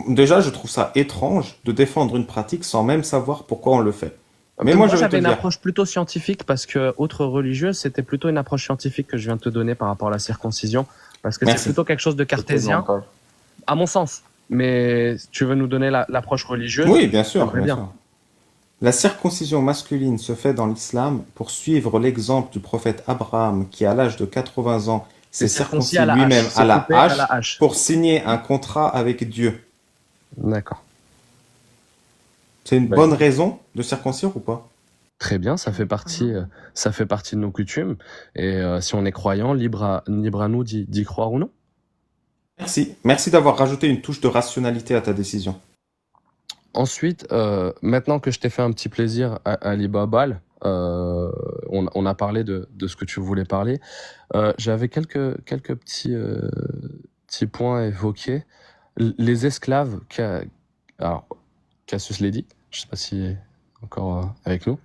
Déjà, je trouve ça étrange de défendre une pratique sans même savoir pourquoi on le fait. Mais moi, je vais te j'avais une dire. approche plutôt scientifique parce que autre religieuse, c'était plutôt une approche scientifique que je viens de te donner par rapport à la circoncision parce que c'est Merci. plutôt quelque chose de cartésien, à mon sens. Mais si tu veux nous donner l'approche religieuse, Oui, bien sûr, j'aimerais bien bien. sûr. La circoncision masculine se fait dans l'islam pour suivre l'exemple du prophète Abraham qui, à l'âge de 80 ans, s'est circoncis à la lui-même hache, à la c'est coupé hache hache. pour signer un contrat avec Dieu. D'accord. C'est une Bah, bonne raison de circoncire ou pas? Très bien, ça fait partie de nos coutumes. Et si on est croyant, libre à nous d'y croire ou non. Merci. Merci d'avoir rajouté une touche de rationalité à ta décision. Ensuite, maintenant que je t'ai fait un petit plaisir à l'Ibabal, on a parlé de ce que tu voulais parler. J'avais quelques petits points à évoquer. Les esclaves, alors Cassius l'a dit, je sais pas s'il est encore avec nous.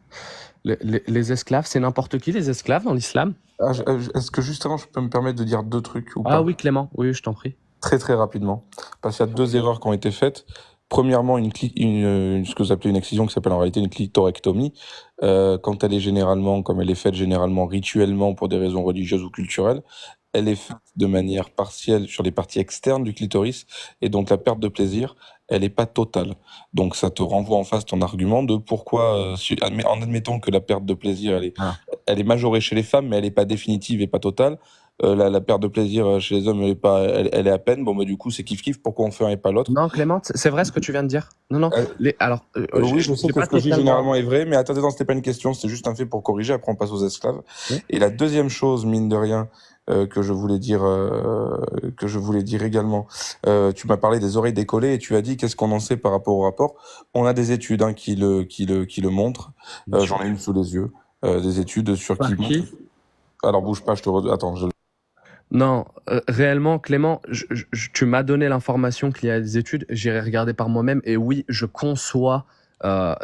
Les esclaves, c'est n'importe qui, les esclaves dans l'islam? Est-ce que justement je peux me permettre de dire deux trucs ou pas? Ah oui, Clément, oui, je t'en prie. Très très rapidement. Parce qu'il y a deux erreurs qui ont été faites. Premièrement, ce que vous appelez une excision qui s'appelle en réalité une clitorectomie, quand elle est généralement, comme elle est faite généralement rituellement pour des raisons religieuses ou culturelles, elle est faite de manière partielle sur les parties externes du clitoris, et donc la perte de plaisir, elle n'est pas totale. Donc ça te renvoie en face ton argument de pourquoi, en admettant que la perte de plaisir, elle est majorée chez les femmes, mais elle n'est pas définitive et pas totale. La perte de plaisir chez les hommes, elle est à peine. Bon, mais du coup, c'est kiff-kiff. Pourquoi on fait un et pas l'autre? Non, Clément, c'est vrai ce que tu viens de dire. Non, non. Oui, je sais j'ai que pas ce que je dis totalement- généralement est vrai, mais attendez, non, c'était pas une question, c'était juste un fait pour corriger. Après, on passe aux esclaves. Oui. Et la deuxième chose, mine de rien, que je voulais dire également, tu m'as parlé des oreilles décollées et tu as dit qu'est-ce qu'on en sait par rapport au rapport. On a des études qui le montrent. J'en ai une sous les yeux. Des études sur Par qui montrent. Alors bouge pas, attends, Non, réellement, Clément, tu m'as donné l'information qu'il y a des études, j'irai regarder par moi-même, et oui, je conçois,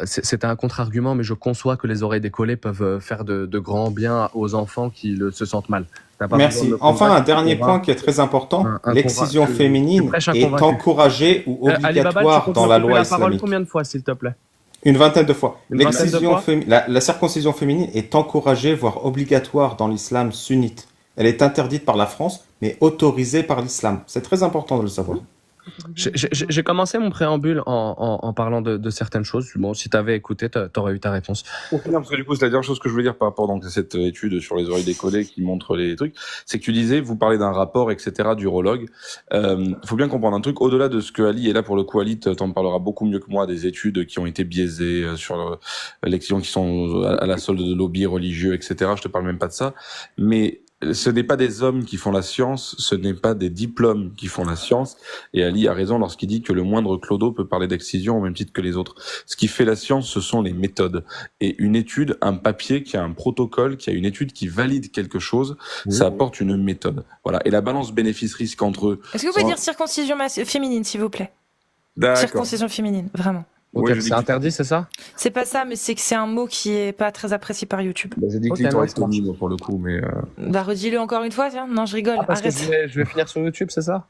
c'était un contre-argument, mais je conçois que les oreilles décollées peuvent faire de grands biens aux enfants qui se sentent mal. T'as pas besoin Merci. de me Enfin, un convaincre, dernier tu point qui est très important. un L'excision convaincu. féminine Tu prêches un est convaincu. encouragée ou Ali Baba, tu obligatoire comptes dans me la couper loi la parole islamique. combien de fois, s'il te plaît? Une vingtaine de fois. Une vingtaine de fois La circoncision féminine est encouragée, voire obligatoire dans l'islam sunnite. Elle est interdite par la France, mais autorisée par l'islam. C'est très important de le savoir. J'ai commencé mon préambule en parlant de certaines choses. Bon, si t'avais écouté, t'aurais eu ta réponse. Pour finir, parce que du coup, c'est la dernière chose que je voulais dire par rapport donc, à cette étude sur les oreilles décollées qui montre les trucs, c'est que tu disais, vous parlez d'un rapport, etc., d'urologue. Faut bien comprendre un truc, au-delà de ce que Ali, et là pour le coup, Ali t'en parlera beaucoup mieux que moi, des études qui ont été biaisées sur l'excision qui sont à la solde de lobbies religieux, etc. Je te parle même pas de ça. Mais ce n'est pas des hommes qui font la science, ce n'est pas des diplômes qui font la science. Et Ali a raison lorsqu'il dit que le moindre clodo peut parler d'excision au même titre que les autres. Ce qui fait la science, ce sont les méthodes. Et une étude, un papier qui a un protocole, qui a une étude qui valide quelque chose, ça apporte une méthode. Voilà. Et la balance bénéfice-risque entre eux. Est-ce que vous pouvez dire circoncision féminine, s'il vous plaît? D'accord. Circoncision féminine, vraiment. Ok, Ouais, c'est interdit, c'est ça? C'est pas ça, mais c'est que c'est un mot qui est pas très apprécié par YouTube. Bah, j'ai dit Ok, clitorectomie, non, moi, pour le coup, mais Bah, redis-le encore une fois, tiens. Non, je rigole. Parce que Arrête. je vais finir sur YouTube, c'est ça?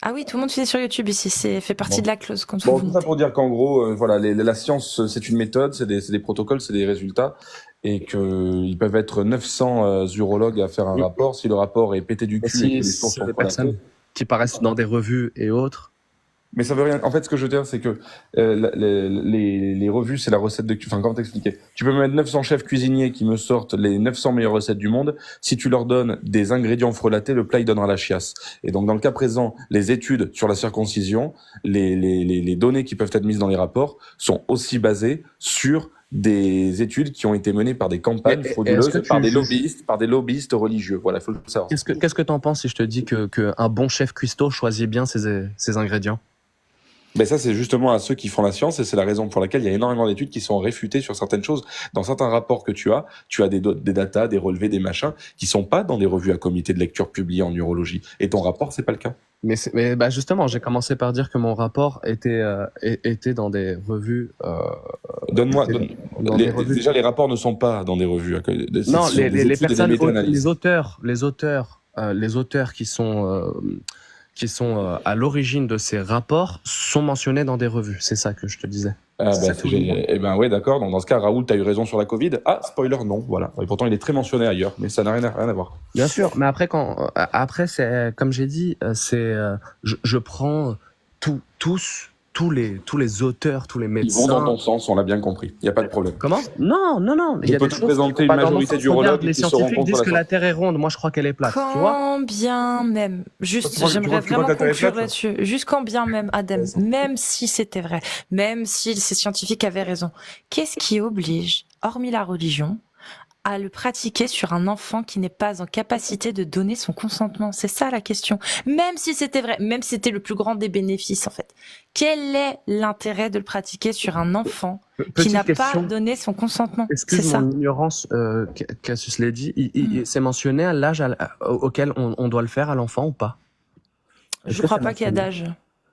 Ah oui, tout le monde finit sur YouTube ici. C'est fait partie Bon. de la clause, comme bon, vous tout ça pour dire qu'en gros, voilà, la science, c'est une méthode, c'est des protocoles, c'est des résultats, et que ils peuvent être 900 urologues à faire un rapport. Si le rapport est pété du cul et que les sources Si sont des pas personnes qui paraissent dans des revues et autres. Mais ça veut rien. En fait, ce que je veux dire, c'est que les revues, c'est la recette de. Enfin, comment t'expliquer? Tu peux me mettre 900 chefs cuisiniers qui me sortent les 900 meilleures recettes du monde. Si tu leur donnes des ingrédients frelatés, le plat il donnera la chiasse. Et donc, dans le cas présent, les études sur la circoncision, les données qui peuvent être mises dans les rapports sont aussi basées sur des études qui ont été menées par des campagnes frauduleuses, par des lobbyistes religieux. Voilà, faut le savoir. Qu'est-ce que t'en penses si je te dis que un bon chef cuistot choisit bien ses ingrédients? Ben ça, c'est justement à ceux qui font la science, et c'est la raison pour laquelle il y a énormément d'études qui sont réfutées sur certaines choses. Dans certains rapports que tu as des datas, des relevés, des machins, qui sont pas dans des revues à comité de lecture publiées en urologie. Et ton rapport, c'est pas le cas. Mais bah justement, j'ai commencé par dire que mon rapport était dans des revues. Donne-moi. revues. Déjà, les rapports ne sont pas dans des revues. Non, les personnes, les auteurs qui sont à l'origine de ces rapports sont mentionnés dans des revues. C'est ça que je te disais. Ah eh ben ouais, d'accord. Donc dans ce cas, Raoul, t'as eu raison sur la Covid. Ah, spoiler, non. Voilà. Et pourtant, il est très mentionné ailleurs, mais ça n'a rien à voir. Bien sûr, mais après c'est comme j'ai dit, je prends tous les auteurs, tous les médecins. Ils vont dans ton sens, on l'a bien compris. Il y a pas de problème. Comment? Non. Je peux te présenter une majorité d'urologues Les qui seront scientifiques contre disent la que la Terre est ronde. Moi, je crois qu'elle est plate. Tu vois? Quand bien même, juste, Tu crois j'aimerais que la vraiment Terre est conclure plate, là-dessus. Juste quand bien même, Adem, même si c'était vrai, même si ces scientifiques avaient raison, qu'est-ce qui oblige, hormis la religion, à le pratiquer sur un enfant qui n'est pas en capacité de donner son consentement? C'est ça la question. Même si c'était vrai, même si c'était le plus grand des bénéfices, en fait. Quel est l'intérêt de le pratiquer sur un enfant qui n'a pas donné son consentement? C'est ça. Mon ignorance, Cassius l'a dit, c'est mentionné à l'âge auquel on doit le faire à l'enfant ou pas? Je crois pas qu'il y a d'âge.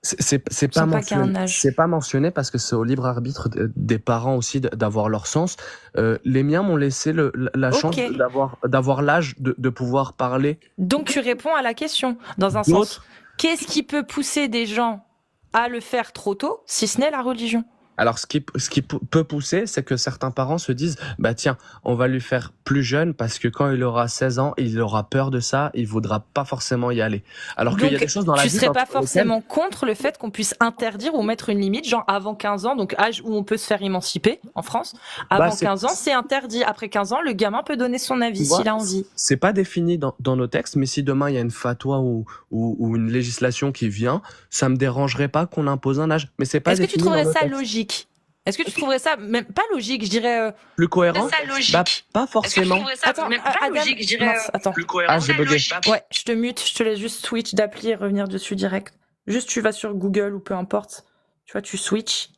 C'est pas mentionné. C'est pas mentionné parce que c'est au libre arbitre des parents aussi d'avoir leur sens. Les miens m'ont laissé la chance d'avoir l'âge de pouvoir parler. Donc tu réponds à la question dans un sens. Qu'est-ce qui peut pousser des gens à le faire trop tôt, si ce n'est la religion. Alors, ce qui peut pousser, c'est que certains parents se disent, bah tiens, on va lui faire plus jeune parce que quand il aura 16 ans, il aura peur de ça, il voudra pas forcément y aller. Alors qu'il y a des choses dans la vie... Tu serais pas forcément contre le fait qu'on puisse interdire ou mettre une limite, genre avant 15 ans, donc âge où on peut se faire émanciper en France. Avant 15 ans, c'est interdit. Après 15 ans, le gamin peut donner son avis s'il a envie. C'est pas défini dans nos textes, mais si demain il y a une fatwa ou une législation qui vient, ça me dérangerait pas qu'on impose un âge. Mais c'est pas défini. Est-ce que tu trouverais ça logique? Est-ce que tu trouverais ça même pas logique, je dirais plus cohérent? Ça logique. Bah, pas forcément. Attends, même pas logique, je dirais attends. Plus cohérent. Ah, j'ai bugué. Ouais, je te mute, je te laisse juste switch d'appli et revenir dessus direct. Juste tu vas sur Google ou peu importe. Tu vois, tu switch.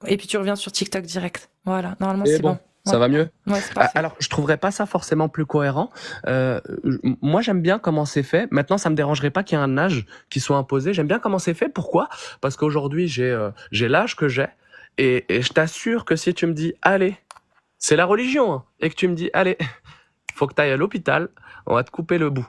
Et puis tu reviens sur TikTok direct. Voilà, normalement c'est bon. Ça va mieux? Ouais, c'est parfait. Alors, je trouverais pas ça forcément plus cohérent. Moi, j'aime bien comment c'est fait. Maintenant, ça me dérangerait pas qu'il y ait un âge qui soit imposé. J'aime bien comment c'est fait. Pourquoi? Parce qu'aujourd'hui, j'ai l'âge que j'ai. Et je t'assure que si tu me dis, allez, c'est la religion, hein, et que tu me dis, allez, faut que tu ailles à l'hôpital, on va te couper le bout.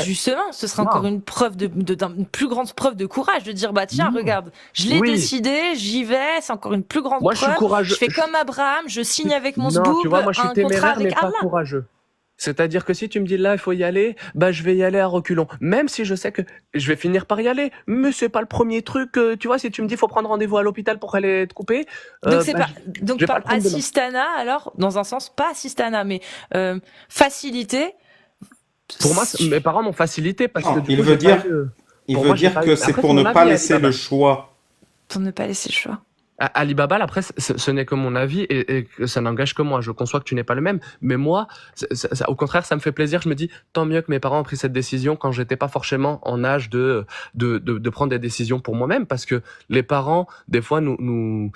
Justement, ce sera encore une preuve une plus grande preuve de courage de dire, bah tiens, regarde, je l'ai décidé, j'y vais, c'est encore une plus grande preuve. Je suis courageux. Je fais comme Abraham, je signe avec mon zboub, tu vois, moi, je suis téméraire, mais pas Allah. courageux. C'est-à-dire que si tu me dis là, il faut y aller, bah je vais y aller à reculons. Même si je sais que je vais finir par y aller, mais c'est pas le premier truc. Tu vois, si tu me dis faut prendre rendez-vous à l'hôpital pour aller te couper. Donc pas assistana, alors dans un sens pas assistana, mais facilité. Pour moi, mes parents m'ont facilité parce que il veut dire que c'est pour ne pas laisser le choix. Pour ne pas laisser le choix. Alibaba, après, ce n'est que mon avis et que ça n'engage que moi. Je conçois que tu n'es pas le même, mais moi, au contraire, ça me fait plaisir. Je me dis, tant mieux que mes parents ont pris cette décision quand j'étais pas forcément en âge de prendre des décisions pour moi-même, parce que les parents, des fois, nous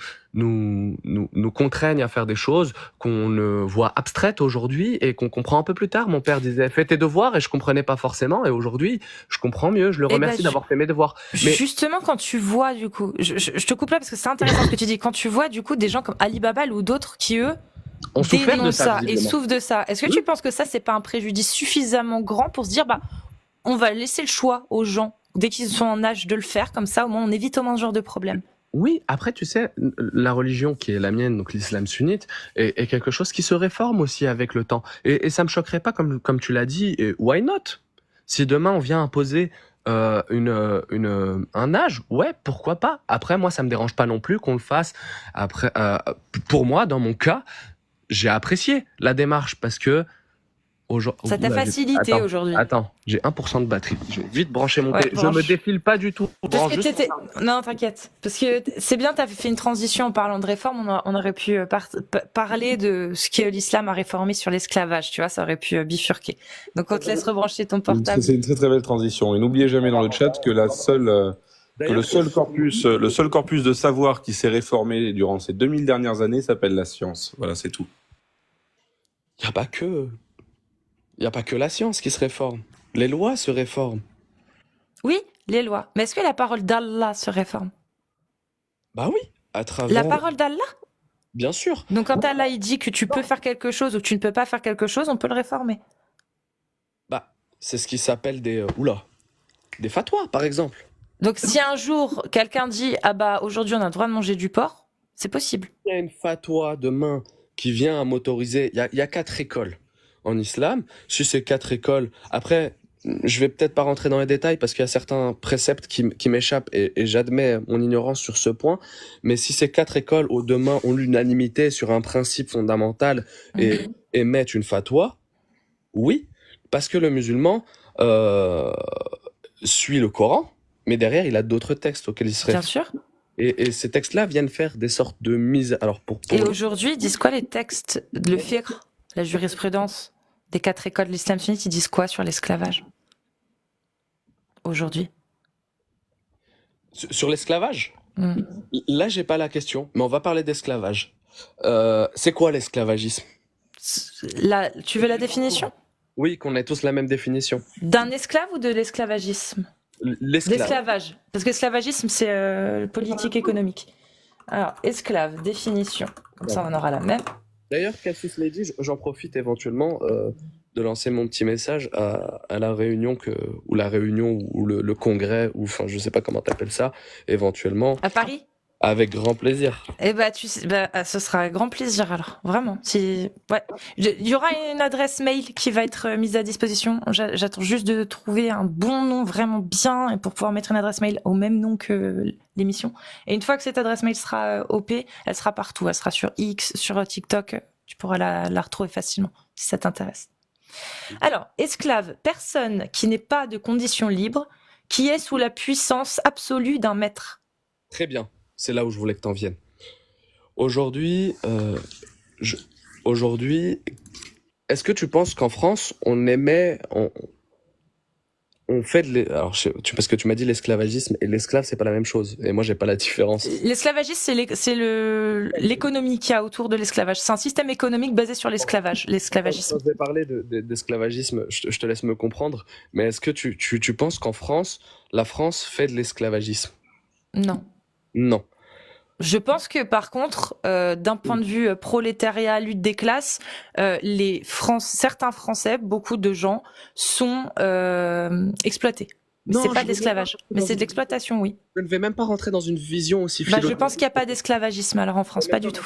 contraignent à faire des choses qu'on voit abstraites aujourd'hui et qu'on comprend un peu plus tard. Mon père disait, fais tes devoirs, et je comprenais pas forcément, et aujourd'hui, je comprends mieux. Je le remercie d'avoir fait mes devoirs. Mais justement, quand tu vois, du coup, je te coupe là parce que c'est intéressant ce que tu dis. Quand tu vois, du coup, des gens comme Alibaba ou d'autres qui, eux, ont souffert de ça et souffrent de ça. Est-ce que tu penses que ça, c'est pas un préjudice suffisamment grand pour se dire, bah, on va laisser le choix aux gens dès qu'ils sont en âge de le faire, comme ça, au moins, on évite au moins ce genre de problème. Oui, après, tu sais, la religion qui est la mienne, donc l'islam sunnite, est quelque chose qui se réforme aussi avec le temps. Et ça me choquerait pas, comme tu l'as dit, et why not? Si demain on vient imposer un âge, ouais, pourquoi pas? Après, moi, ça me dérange pas non plus qu'on le fasse. Après, pour moi, dans mon cas, j'ai apprécié la démarche parce que ça t'a facilité aujourd'hui. Attends, j'ai 1% de batterie. Je vais vite brancher mon téléphone. Je me défile pas du tout. Non, t'inquiète. Parce que c'est bien, t'as fait une transition en parlant de réforme. On aurait pu parler de ce que l'islam a réformé sur l'esclavage. Tu vois, ça aurait pu bifurquer. Donc on te laisse rebrancher ton portable. C'est une très très belle transition. Et n'oubliez jamais dans le chat que le seul corpus de savoir qui s'est réformé durant ces 2000 dernières années s'appelle la science. Voilà, c'est tout. Il n'y a pas que la science qui se réforme. Les lois se réforment. Oui, les lois. Mais est-ce que la parole d'Allah se réforme? Bah oui, à travers... La parole d'Allah? Bien sûr. Donc quand Allah il dit que tu peux faire quelque chose ou que tu ne peux pas faire quelque chose, on peut le réformer. Bah, c'est ce qui s'appelle des fatwas, par exemple. Donc si un jour, quelqu'un dit « Ah bah, aujourd'hui on a le droit de manger du porc », c'est possible. Il y a une fatwa demain qui vient à m'autoriser... Il y a 4 écoles en islam. Si ces 4 écoles... Après, je vais peut-être pas rentrer dans les détails parce qu'il y a certains préceptes qui m'échappent et j'admets mon ignorance sur ce point. Mais si ces 4 écoles, au demain, ont l'unanimité sur un principe fondamental et émettent une fatwa, oui, parce que le musulman suit le Coran, mais derrière, il a d'autres textes auxquels il se réfère. Bien sûr. Et ces textes-là viennent faire des sortes de mises... Alors Et aujourd'hui, ils disent quoi les textes, le fiqh, la jurisprudence des 4 écoles de l'islam sunnite, ils disent quoi sur l'esclavage aujourd'hui? Sur l'esclavage? Là, j'ai pas la question, mais on va parler d'esclavage. C'est quoi l'esclavagisme? Tu veux la définition? Oui, qu'on ait tous la même définition. D'un esclave ou de l'esclavagisme? L'esclavage. Parce que l'esclavagisme, c'est politique économique. Alors, esclave, définition. Comme ça, on aura la même. D'ailleurs, Cassius Lady, j'en profite éventuellement de lancer mon petit message à la réunion ou la réunion ou le congrès, ou enfin, je sais pas comment t'appelles ça, éventuellement, À Paris? avec grand plaisir. Eh bah, ce sera un grand plaisir alors, vraiment. Ouais. Il y aura une adresse mail qui va être mise à disposition. J'attends juste de trouver un bon nom vraiment bien et pour pouvoir mettre une adresse mail au même nom que l'émission. Et une fois que cette adresse mail sera OP, elle sera partout. Elle sera sur X, sur TikTok. Tu pourras la retrouver facilement si ça t'intéresse. Alors, esclave, personne qui n'est pas de condition libre, qui est sous la puissance absolue d'un maître. Très bien. C'est là où je voulais que t'en viennes. Aujourd'hui, est-ce que tu penses qu'en France, on fait alors, parce que tu m'as dit l'esclavagisme et l'esclave, c'est pas la même chose. Et moi, j'ai pas la différence. L'esclavagisme, c'est l'économie qu'il y a autour de l'esclavage. C'est un système économique basé sur l'esclavage, l'esclavagisme. Quand je vais parler d'esclavagisme, je te laisse me comprendre. Mais est-ce que tu penses qu'en France, la France fait de l'esclavagisme? Non. Non. Je pense que par contre, d'un point de vue prolétariat, lutte des classes, certains Français, beaucoup de gens sont exploités. Mais c'est pas de l'esclavage, mais c'est de l'exploitation, oui. Je ne vais même pas rentrer dans une vision aussi Je pense qu'il n'y a pas d'esclavagisme alors en France, pas du tout.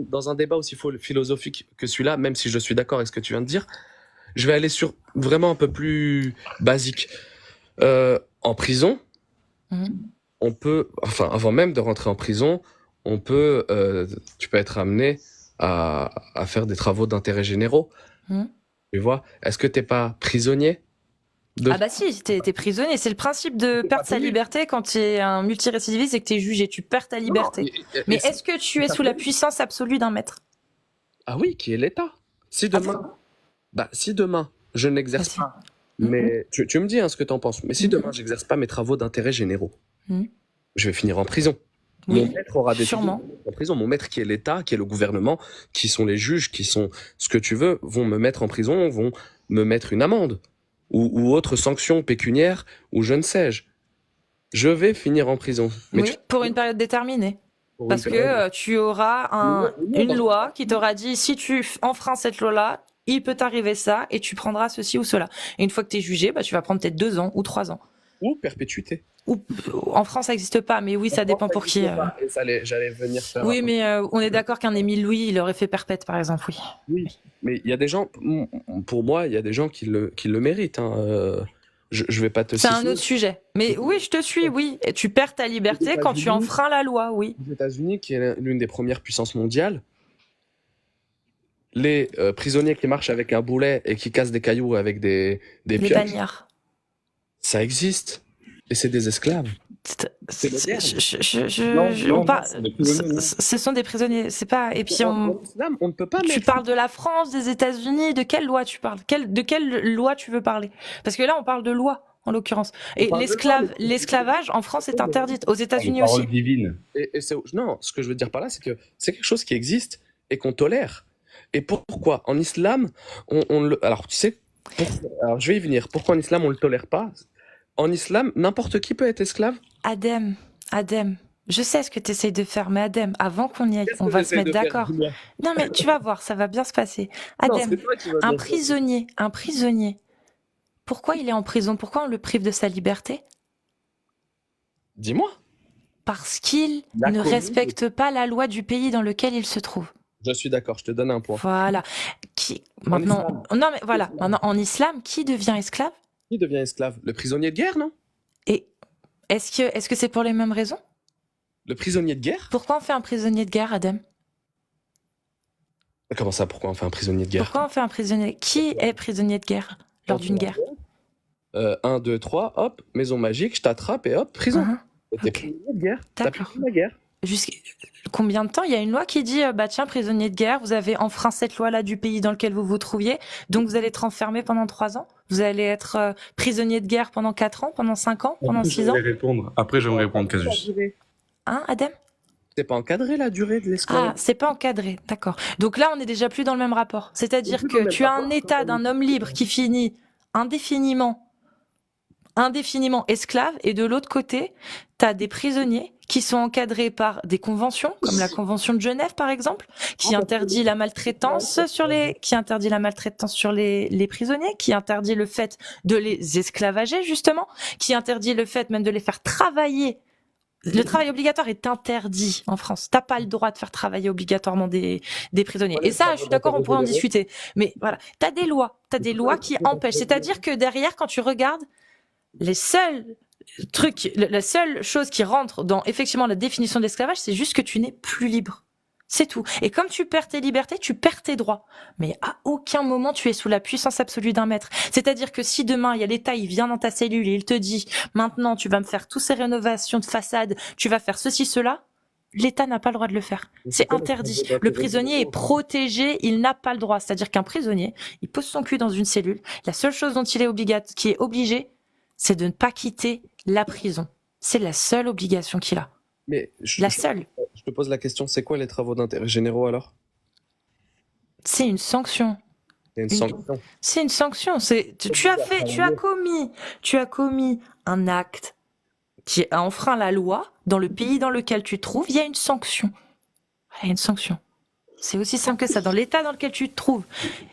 Dans un débat aussi philosophique que celui-là, même si je suis d'accord avec ce que tu viens de dire, je vais aller sur vraiment un peu plus basique. En prison, on peut, enfin avant même de rentrer en prison, tu peux être amené à faire des travaux d'intérêt généraux. Tu vois, est-ce que t'es pas prisonnier Ah bah si, t'es prisonnier. C'est le principe de perdre sa liberté quand t'es un multirécidiviste et que t'es jugé. Tu perds ta liberté. Mais est-ce que tu es sous la puissance absolue d'un maître? Ah oui, qui est l'État. Si demain, je n'exerce pas, mais tu me dis ce que t'en penses, mais si demain j'exerce pas mes travaux d'intérêt généraux, je vais finir en prison. Oui, mon maître aura décidé sûrement. en prison. Mon maître qui est l'État, qui est le gouvernement, qui sont les juges, qui sont ce que tu veux, vont me mettre en prison, vont me mettre une amende ou autre sanction pécuniaire ou je ne sais-je. Je vais finir en prison. Mais oui, pour une période déterminée. Parce que tu auras une loi qui t'aura dit si tu enfreins cette loi-là, il peut t'arriver ça et tu prendras ceci ou cela. Et une fois que tu es jugé, tu vas prendre peut-être 2 ans ou 3 ans. Ou perpétuité. En France, ça n'existe pas, mais oui, ça dépend pour qui. J'allais venir faire. Oui, mais on est d'accord qu'un Émile Louis, il aurait fait perpète, par exemple, oui. Oui, mais il y a des gens, pour moi, il y a des gens qui le méritent. Je vais pas te. C'est un autre sujet. Mais oui, je te suis, oui. Et tu perds ta liberté quand tu enfreins la loi, oui. Les États-Unis, qui est l'une des premières puissances mondiales, les prisonniers qui marchent avec un boulet et qui cassent des cailloux avec des pioches, bagnards. Ça existe. Et c'est des esclaves. Ce sont des prisonniers. C'est pas. Et puis on ne peut pas. Tu parles de la France, des États-Unis. De quelle loi tu parles? De quelle loi tu veux parler? Parce que là, on parle de loi, en l'occurrence. Et l'esclavage en France est interdit. Aux États-Unis aussi. Divine. Non, ce que je veux dire par là, c'est que c'est quelque chose qui existe et qu'on tolère. Et pourquoi en islam, alors tu sais, alors je vais y venir. Pourquoi en islam on le tolère pas? En islam, n'importe qui peut être esclave. Adem, je sais ce que tu essayes de faire, mais Adem, avant qu'on y aille, on va se mettre d'accord. Non, mais tu vas voir, ça va bien se passer. Adem, un prisonnier, pourquoi il est en prison? Pourquoi on le prive de sa liberté? Dis-moi. Parce qu'il ne respecte pas la loi du pays dans lequel il se trouve. Je suis d'accord, je te donne un point. Voilà. Maintenant, en islam, qui devient esclave? Qui devient esclave? Le prisonnier de guerre, non? Et est-ce que c'est pour les mêmes raisons? Le prisonnier de guerre? Pourquoi on fait un prisonnier de guerre, Adem? Comment ça, pourquoi on fait un prisonnier de guerre? Pourquoi on fait un prisonnier? Qui est prisonnier de guerre lors d'une guerre? 1, 2, 3, hop, maison magique, je t'attrape et hop, prison. T'es prisonnier de guerre. T'as pris la guerre. Combien de temps? Il y a une loi qui dit tiens, prisonnier de guerre, vous avez enfreint cette loi-là du pays dans lequel vous vous trouviez, donc vous allez être enfermé pendant 3 ans. Vous allez être prisonnier de guerre pendant 4 ans, pendant 5 ans, pendant 6 ans. Après, je vais répondre, Casus. Hein, Adem? C'est pas encadré la durée de l'esclavage. Ah, c'est pas encadré, d'accord. Donc là, on est déjà plus dans le même rapport. C'est-à-dire que tu as un état d'un homme libre qui finit indéfiniment indéfiniment esclaves, et de l'autre côté, t'as des prisonniers qui sont encadrés par des conventions, comme la Convention de Genève, par exemple, qui interdit la maltraitance sur les prisonniers, qui interdit le fait de les esclavager, justement, qui interdit le fait même de les faire travailler. Le travail obligatoire est interdit en France. T'as pas le droit de faire travailler obligatoirement des prisonniers. Et ça, je suis d'accord, on pourrait en discuter. Mais voilà, t'as des lois qui empêchent. C'est-à-dire que derrière, quand tu regardes, la seule chose qui rentre dans effectivement la définition de l'esclavage, c'est juste que tu n'es plus libre. C'est tout. Et comme tu perds tes libertés, tu perds tes droits. Mais à aucun moment tu es sous la puissance absolue d'un maître. C'est-à-dire que si demain il y a l'État, il vient dans ta cellule et il te dit maintenant tu vas me faire toutes ces rénovations de façade, tu vas faire ceci, cela, l'État n'a pas le droit de le faire. C'est interdit. Le prisonnier est protégé, il n'a pas le droit. C'est-à-dire qu'un prisonnier, il pose son cul dans une cellule. La seule chose dont il est obligé, c'est de ne pas quitter la prison. C'est la seule obligation qu'il a. Mais la seule. Je te pose la question, c'est quoi les travaux d'intérêt généraux alors? C'est une sanction. C'est une sanction. C'est une sanction. Tu as commis un acte qui a enfreint la loi dans le pays dans lequel tu te trouves. Il y a une sanction. Il y a une sanction. C'est aussi simple que ça. Dans l'état dans lequel tu te trouves,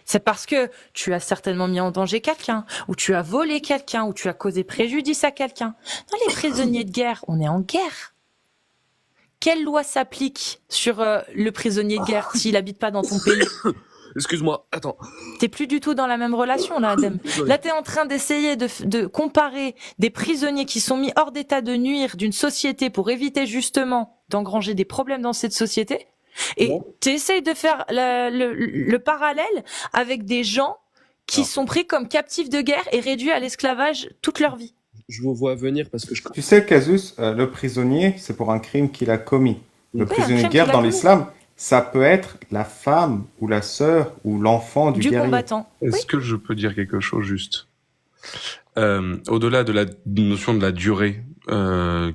c'est parce que tu as certainement mis en danger quelqu'un, ou tu as volé quelqu'un, ou tu as causé préjudice à quelqu'un. Dans les prisonniers de guerre, on est en guerre. Quelle loi s'applique sur le prisonnier de guerre s'il habite pas dans ton pays? Excuse-moi, attends. T'es plus du tout dans la même relation, là, Adem. Là, t'es en train d'essayer de comparer des prisonniers qui sont mis hors d'état de nuire d'une société pour éviter justement d'engranger des problèmes dans cette société. Et tu essayes de faire le parallèle avec des gens qui sont pris comme captifs de guerre et réduits à l'esclavage toute leur vie. Je vous vois venir parce que Tu sais, Casus, le prisonnier, c'est pour un crime qu'il a commis. Le prisonnier de guerre dans l'islam, ça peut être la femme ou la sœur ou l'enfant du guerrier. Combattant. Est-ce que je peux dire quelque chose juste au-delà de la notion de la durée,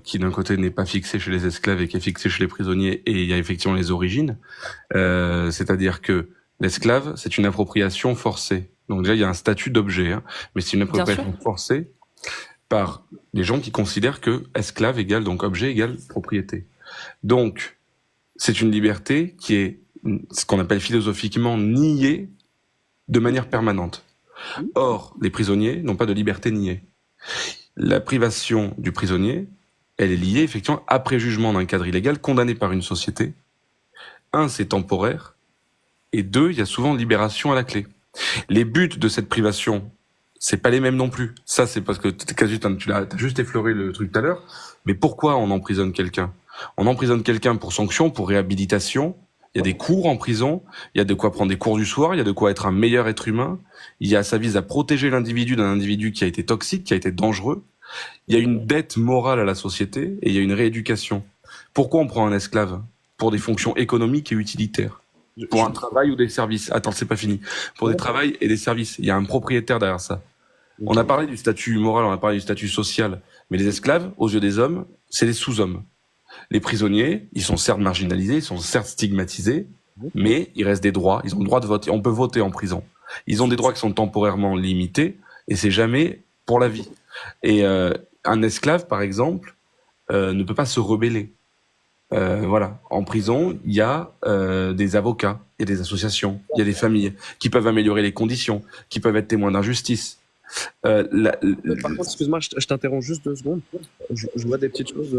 qui d'un côté n'est pas fixée chez les esclaves et qui est fixée chez les prisonniers, et il y a effectivement les origines, c'est-à-dire que l'esclave, c'est une appropriation forcée. Donc déjà, il y a un statut d'objet, hein, mais c'est une appropriation forcée par les gens qui considèrent que esclave égale, donc objet égale propriété. Donc, c'est une liberté qui est ce qu'on appelle philosophiquement niée de manière permanente. Or, les prisonniers n'ont pas de liberté niée. La privation du prisonnier, elle est liée effectivement à préjugement d'un cadre illégal condamné par une société. Un, c'est temporaire. Et deux, il y a souvent libération à la clé. Les buts de cette privation, c'est pas les mêmes non plus. Ça, c'est parce que tu as juste effleuré le truc tout à l'heure. Mais pourquoi on emprisonne quelqu'un? On emprisonne quelqu'un pour sanction, pour réhabilitation. Il y a des cours en prison. Il y a de quoi prendre des cours du soir. Il y a de quoi être un meilleur être humain. Ça vise à protéger l'individu d'un individu qui a été toxique, qui a été dangereux. Il y a une dette morale à la société et il y a une rééducation. Pourquoi on prend un esclave? Pour des fonctions économiques et utilitaires. Pour un travail ou des services. Attends, c'est pas fini. Pour des travails et des services. Il y a un propriétaire derrière ça. On a parlé du statut moral, on a parlé du statut social. Mais les esclaves, aux yeux des hommes, c'est les sous-hommes. Les prisonniers, ils sont certes marginalisés, ils sont certes stigmatisés, mais il reste des droits. Ils ont le droit de voter. On peut voter en prison. Ils ont des droits qui sont temporairement limités et c'est jamais pour la vie. Et un esclave, par exemple, ne peut pas se rebeller. Voilà. En prison, il y a des avocats, il y a des associations, il y a des familles qui peuvent améliorer les conditions, qui peuvent être témoins d'injustice. Par contre, excuse-moi, je t'interromps juste 2 secondes. Je vois des petites choses.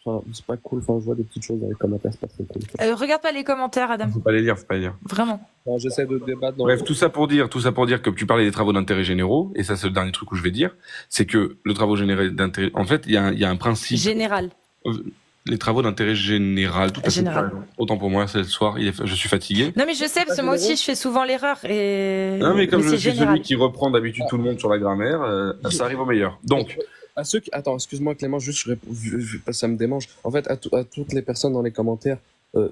Enfin, c'est pas cool. Enfin, je vois des petites choses dans les commentaires, c'est pas très cool. Regarde pas les commentaires, Adam. Faut pas les lire, faut pas les lire. Vraiment. Enfin, j'essaie de débattre. Bref, tout ça pour dire que tu parlais des travaux d'intérêt généraux, et ça c'est le dernier truc que je vais dire, c'est que le travaux d'intérêt, en fait, il y a un principe. Général. Les travaux d'intérêt général, tout à fait. Autant pour moi, c'est le soir, je suis fatigué. Non mais je sais, parce que moi aussi je fais souvent l'erreur et. Non mais comme je suis général. celui qui reprend d'habitude tout le monde sur la grammaire, ça arrive au meilleur. Donc. Attends, excuse-moi Clément, juste ça me démange. En fait, à toutes les personnes dans les commentaires,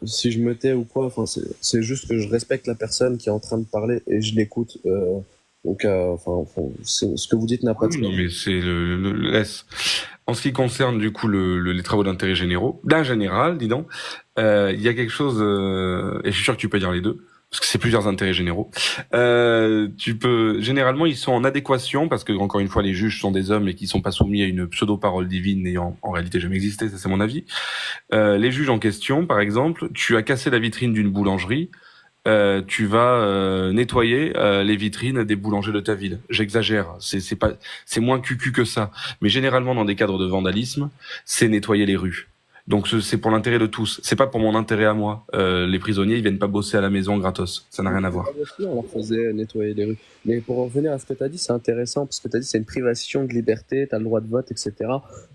si je me tais ou quoi, enfin c'est juste que je respecte la personne qui est en train de parler et je l'écoute. Donc, ce que vous dites n'a pas de sens. Non mais c'est le laisse. En ce qui concerne du coup les travaux d'intérêt généraux, d'un général, dis donc, il y a quelque chose, et je suis sûr que tu peux dire les deux. parce que c'est plusieurs intérêts généraux. Généralement, ils sont en adéquation, parce que, encore une fois, les juges sont des hommes et qui sont pas soumis à une pseudo-parole divine n'ayant en réalité jamais existé, ça c'est mon avis. Les juges en question, par exemple, tu as cassé la vitrine d'une boulangerie, tu vas nettoyer les vitrines des boulangers de ta ville. J'exagère, c'est moins cucu que ça. Mais généralement, dans des cadres de vandalisme, c'est nettoyer les rues. Donc c'est pour l'intérêt de tous. C'est pas pour mon intérêt à moi. Les prisonniers, ils viennent pas bosser à la maison gratos. Ça n'a rien à voir. On leur faisait nettoyer les rues. Mais pour revenir à ce que tu as dit, c'est intéressant parce que tu as dit c'est une privation de liberté, tu as le droit de vote, etc.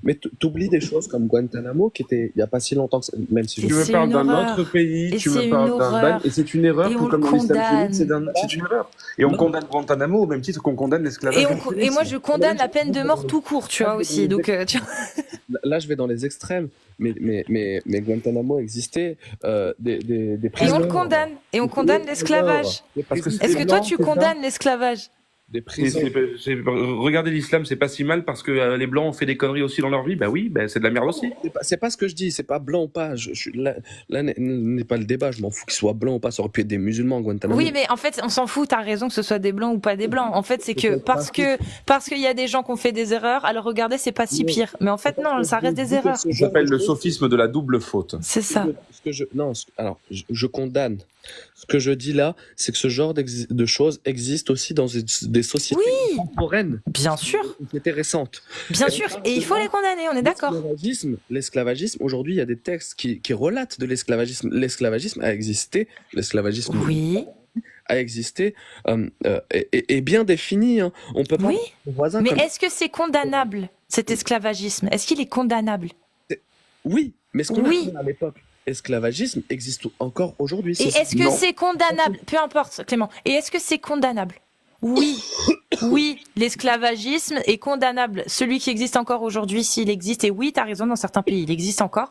Mais t'oublies des choses comme Guantanamo qui était il y a pas si longtemps que ça, même si Tu me parles d'un autre pays, tu me parles d'un ban, et c'est une erreur, tout comme dans l'islam sunnite, c'est une erreur. Et on condamne Guantanamo au même titre qu'on condamne l'esclavage. Et moi je condamne la peine de mort tout court, tu vois aussi. Donc tu vois. Là je vais dans les extrêmes. Mais Guantanamo existait, des prisons. Et on le condamne. Et on condamne l'esclavage. Est-ce que toi, tu condamnes l'esclavage? Des prisons. Regardez l'islam, c'est pas si mal parce que les blancs ont fait des conneries aussi dans leur vie. Bah oui, c'est de la merde aussi. C'est pas ce que je dis, c'est pas blanc ou pas. Là n'est pas le débat, je m'en fous qu'ils soient blancs ou pas, ça aurait pu être des musulmans, Guantanamo. Oui, mais en fait, on s'en fout, t'as raison que ce soit des blancs ou pas des blancs. En fait, c'est que parce qu'il y a des gens qui ont fait des erreurs, alors regardez, c'est pas si pire. Mais en fait, non, ça reste des erreurs. Ça s'appelle le sophisme de la double faute. C'est ça. Je condamne. Ce que je dis là, c'est que ce genre de choses existe aussi dans des sociétés contemporaines. Bien sûr. C'était récentes. Bien sûr. Et il faut les condamner, on est d'accord. L'esclavagisme, aujourd'hui, il y a des textes qui relatent de l'esclavagisme. L'esclavagisme a existé. L'esclavagisme a existé et bien défini. Hein. On peut pas. Oui. Mais est-ce que c'est condamnable, cet esclavagisme? Est-ce qu'il est condamnable? Oui, mais ce qu'on a fait à l'époque. Esclavagisme existe encore aujourd'hui. Et est-ce que c'est condamnable? Peu importe, Clément. Et est-ce que c'est condamnable? Oui. Oui, l'esclavagisme est condamnable. Celui qui existe encore aujourd'hui, s'il existe, et oui, tu as raison, dans certains pays, il existe encore,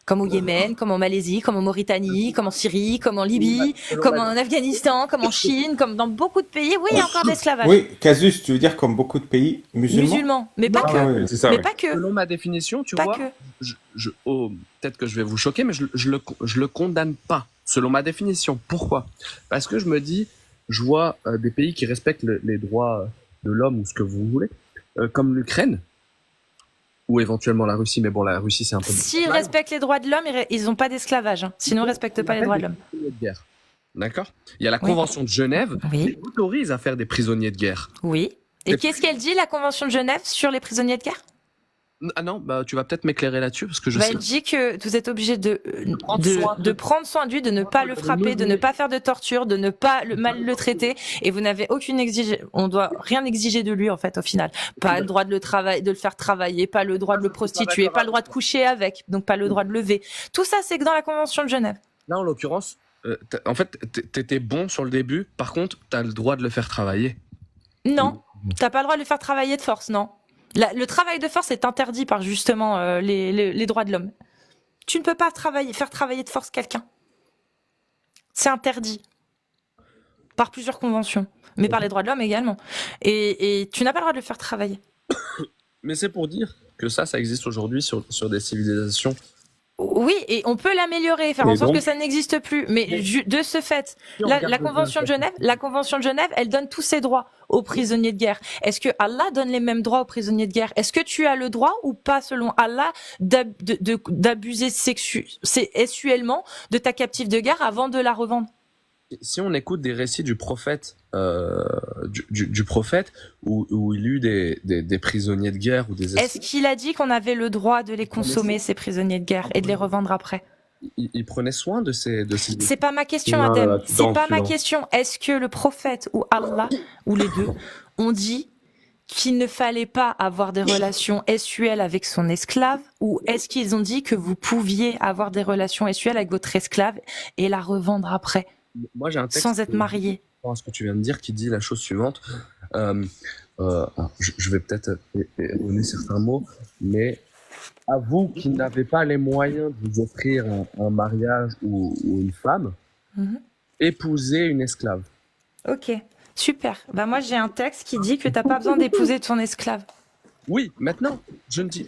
comme au Yémen, comme en Malaisie, comme en Mauritanie, comme en Syrie, comme en Libye, comme en Afghanistan, comme en Chine, comme dans beaucoup de pays, oui, il y a encore de l'esclavage. Oui, Casus, tu veux dire comme beaucoup de pays musulmans? Mais pas que. Oui, c'est ça, mais pas que. Selon ma définition, tu pas vois, que. peut-être que je vais vous choquer, mais je le condamne pas, selon ma définition. Pourquoi? Parce que je me dis, je vois des pays qui respectent les droits de l'homme ou ce que vous voulez, comme l'Ukraine, ou éventuellement la Russie, mais bon, la Russie, c'est un peu... S'ils respectent les droits de l'homme, ils n'ont pas d'esclavage. Hein. Sinon, ils ne respectent pas les droits de l'homme. D'accord? Il y a la Convention de Genève qui autorise à faire des prisonniers de guerre. Oui. Et qu'est-ce qu'elle dit, la Convention de Genève, sur les prisonniers de guerre? Ah non, bah tu vas peut-être m'éclairer là-dessus parce que je sais. Elle dit que vous êtes obligé de prendre soin de lui, de ne pas le frapper, de ne pas faire de torture, de ne pas mal le traiter, et vous n'avez aucune exigence. On doit rien exiger de lui en fait au final. Pas le droit de le faire travailler, pas le droit de le prostituer, pas le droit de coucher avec, donc pas le droit de lever. Tout ça c'est que dans la Convention de Genève. Là en l'occurrence, en fait t'étais bon sur le début. Par contre, t'as le droit de le faire travailler. Non, t'as pas le droit de le faire travailler de force, non. Le travail de force est interdit par justement les droits de l'homme. Tu ne peux pas faire travailler de force quelqu'un. C'est interdit. Par plusieurs conventions. Mais par les droits de l'homme également. Et tu n'as pas le droit de le faire travailler. Mais c'est pour dire que ça existe aujourd'hui sur des civilisations. Oui, et on peut l'améliorer, faire en sorte que ça n'existe plus. Mais de ce fait, la Convention de Genève, elle donne tous ses droits aux prisonniers de guerre. Est-ce que Allah donne les mêmes droits aux prisonniers de guerre? Est-ce que tu as le droit ou pas, selon Allah, d'abuser sexuellement de ta captive de guerre avant de la revendre? Si on écoute des récits du prophète, du prophète, où il y a eu des prisonniers de guerre ou des... Est-ce qu'il a dit qu'on avait le droit de les consommer, ces prisonniers de guerre, et de les revendre après? Il prenait soin de ces... C'est pas ma question, Adem. C'est pas ma question. Est-ce que le prophète ou Allah, ou les deux, ont dit qu'il ne fallait pas avoir des relations sexuelles avec son esclave, ou est-ce qu'ils ont dit que vous pouviez avoir des relations sexuelles avec votre esclave et la revendre après? Moi, j'ai un texte sans être marié. Ce que tu viens de dire, qui dit la chose suivante. Je vais peut-être donner certains mots, mais à vous qui n'avez pas les moyens de vous offrir un mariage ou une femme, épousez une esclave. Ok, super. Bah moi, j'ai un texte qui dit que t'as pas besoin d'épouser ton esclave. Oui, maintenant, je ne dis...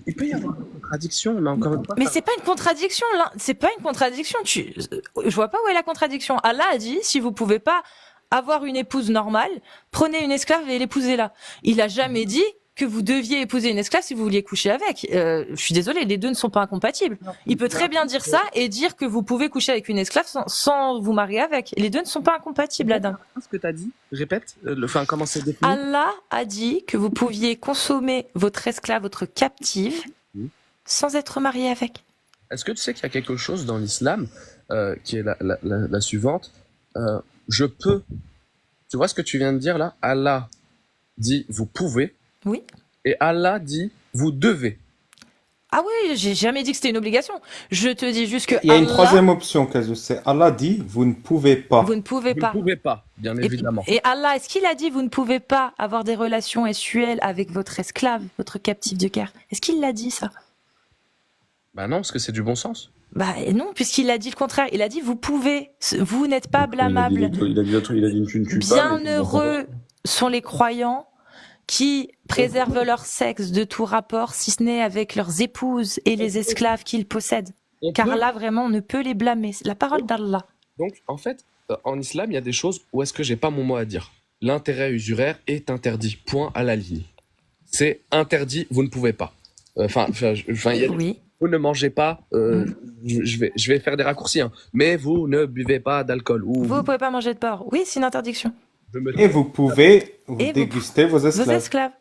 il peut y avoir contradiction, mais encore une fois. Mais c'est pas une contradiction, là. C'est pas une contradiction. Je vois pas où est la contradiction. Allah a dit, si vous pouvez pas avoir une épouse normale, prenez une esclave et l'épousez-la. Il a jamais dit que vous deviez épouser une esclave si vous vouliez coucher avec. Je suis désolée, les deux ne sont pas incompatibles. Il peut très bien dire ça et dire que vous pouvez coucher avec une esclave sans vous marier avec. Les deux ne sont pas incompatibles, Adam. Ce que tu as dit, répète, comment c'est défini. Allah a dit que vous pouviez consommer votre esclave, votre captive, sans être marié avec. Est-ce que tu sais qu'il y a quelque chose dans l'islam qui est la suivante je peux. Tu vois ce que tu viens de dire là? Allah dit vous pouvez. Oui. Et Allah dit vous devez. Ah oui, j'ai jamais dit que c'était une obligation. Je te dis juste que Il y a une troisième option, Casus, c'est Allah dit vous ne pouvez pas. Vous ne pouvez pas. Vous ne pouvez pas, bien évidemment. Et Allah, est-ce qu'il a dit vous ne pouvez pas avoir des relations sexuelles avec votre esclave, votre captif de guerre? Est-ce qu'il l'a dit ça? Bah non, parce que c'est du bon sens. Bah non, puisqu'il a dit le contraire. Il a dit vous pouvez, vous n'êtes pas blâmable. Il a dit tu ne tues pas. Bienheureux sont les croyants qui préservent leur sexe de tout rapport, si ce n'est avec leurs épouses et les esclaves qu'ils possèdent. Car là, vraiment, on ne peut les blâmer. C'est la parole d'Allah. Donc, en fait, en islam, il y a des choses où est-ce que j'ai pas mon mot à dire. L'intérêt usuraire est interdit. Point à la ligne. C'est interdit, vous ne pouvez pas. Oui. Vous ne mangez pas, je vais faire des raccourcis, hein, mais vous ne buvez pas d'alcool. Vous ne pouvez pas manger de porc. Oui, c'est une interdiction. Et vous pouvez déguster vos esclaves. Vos esclaves.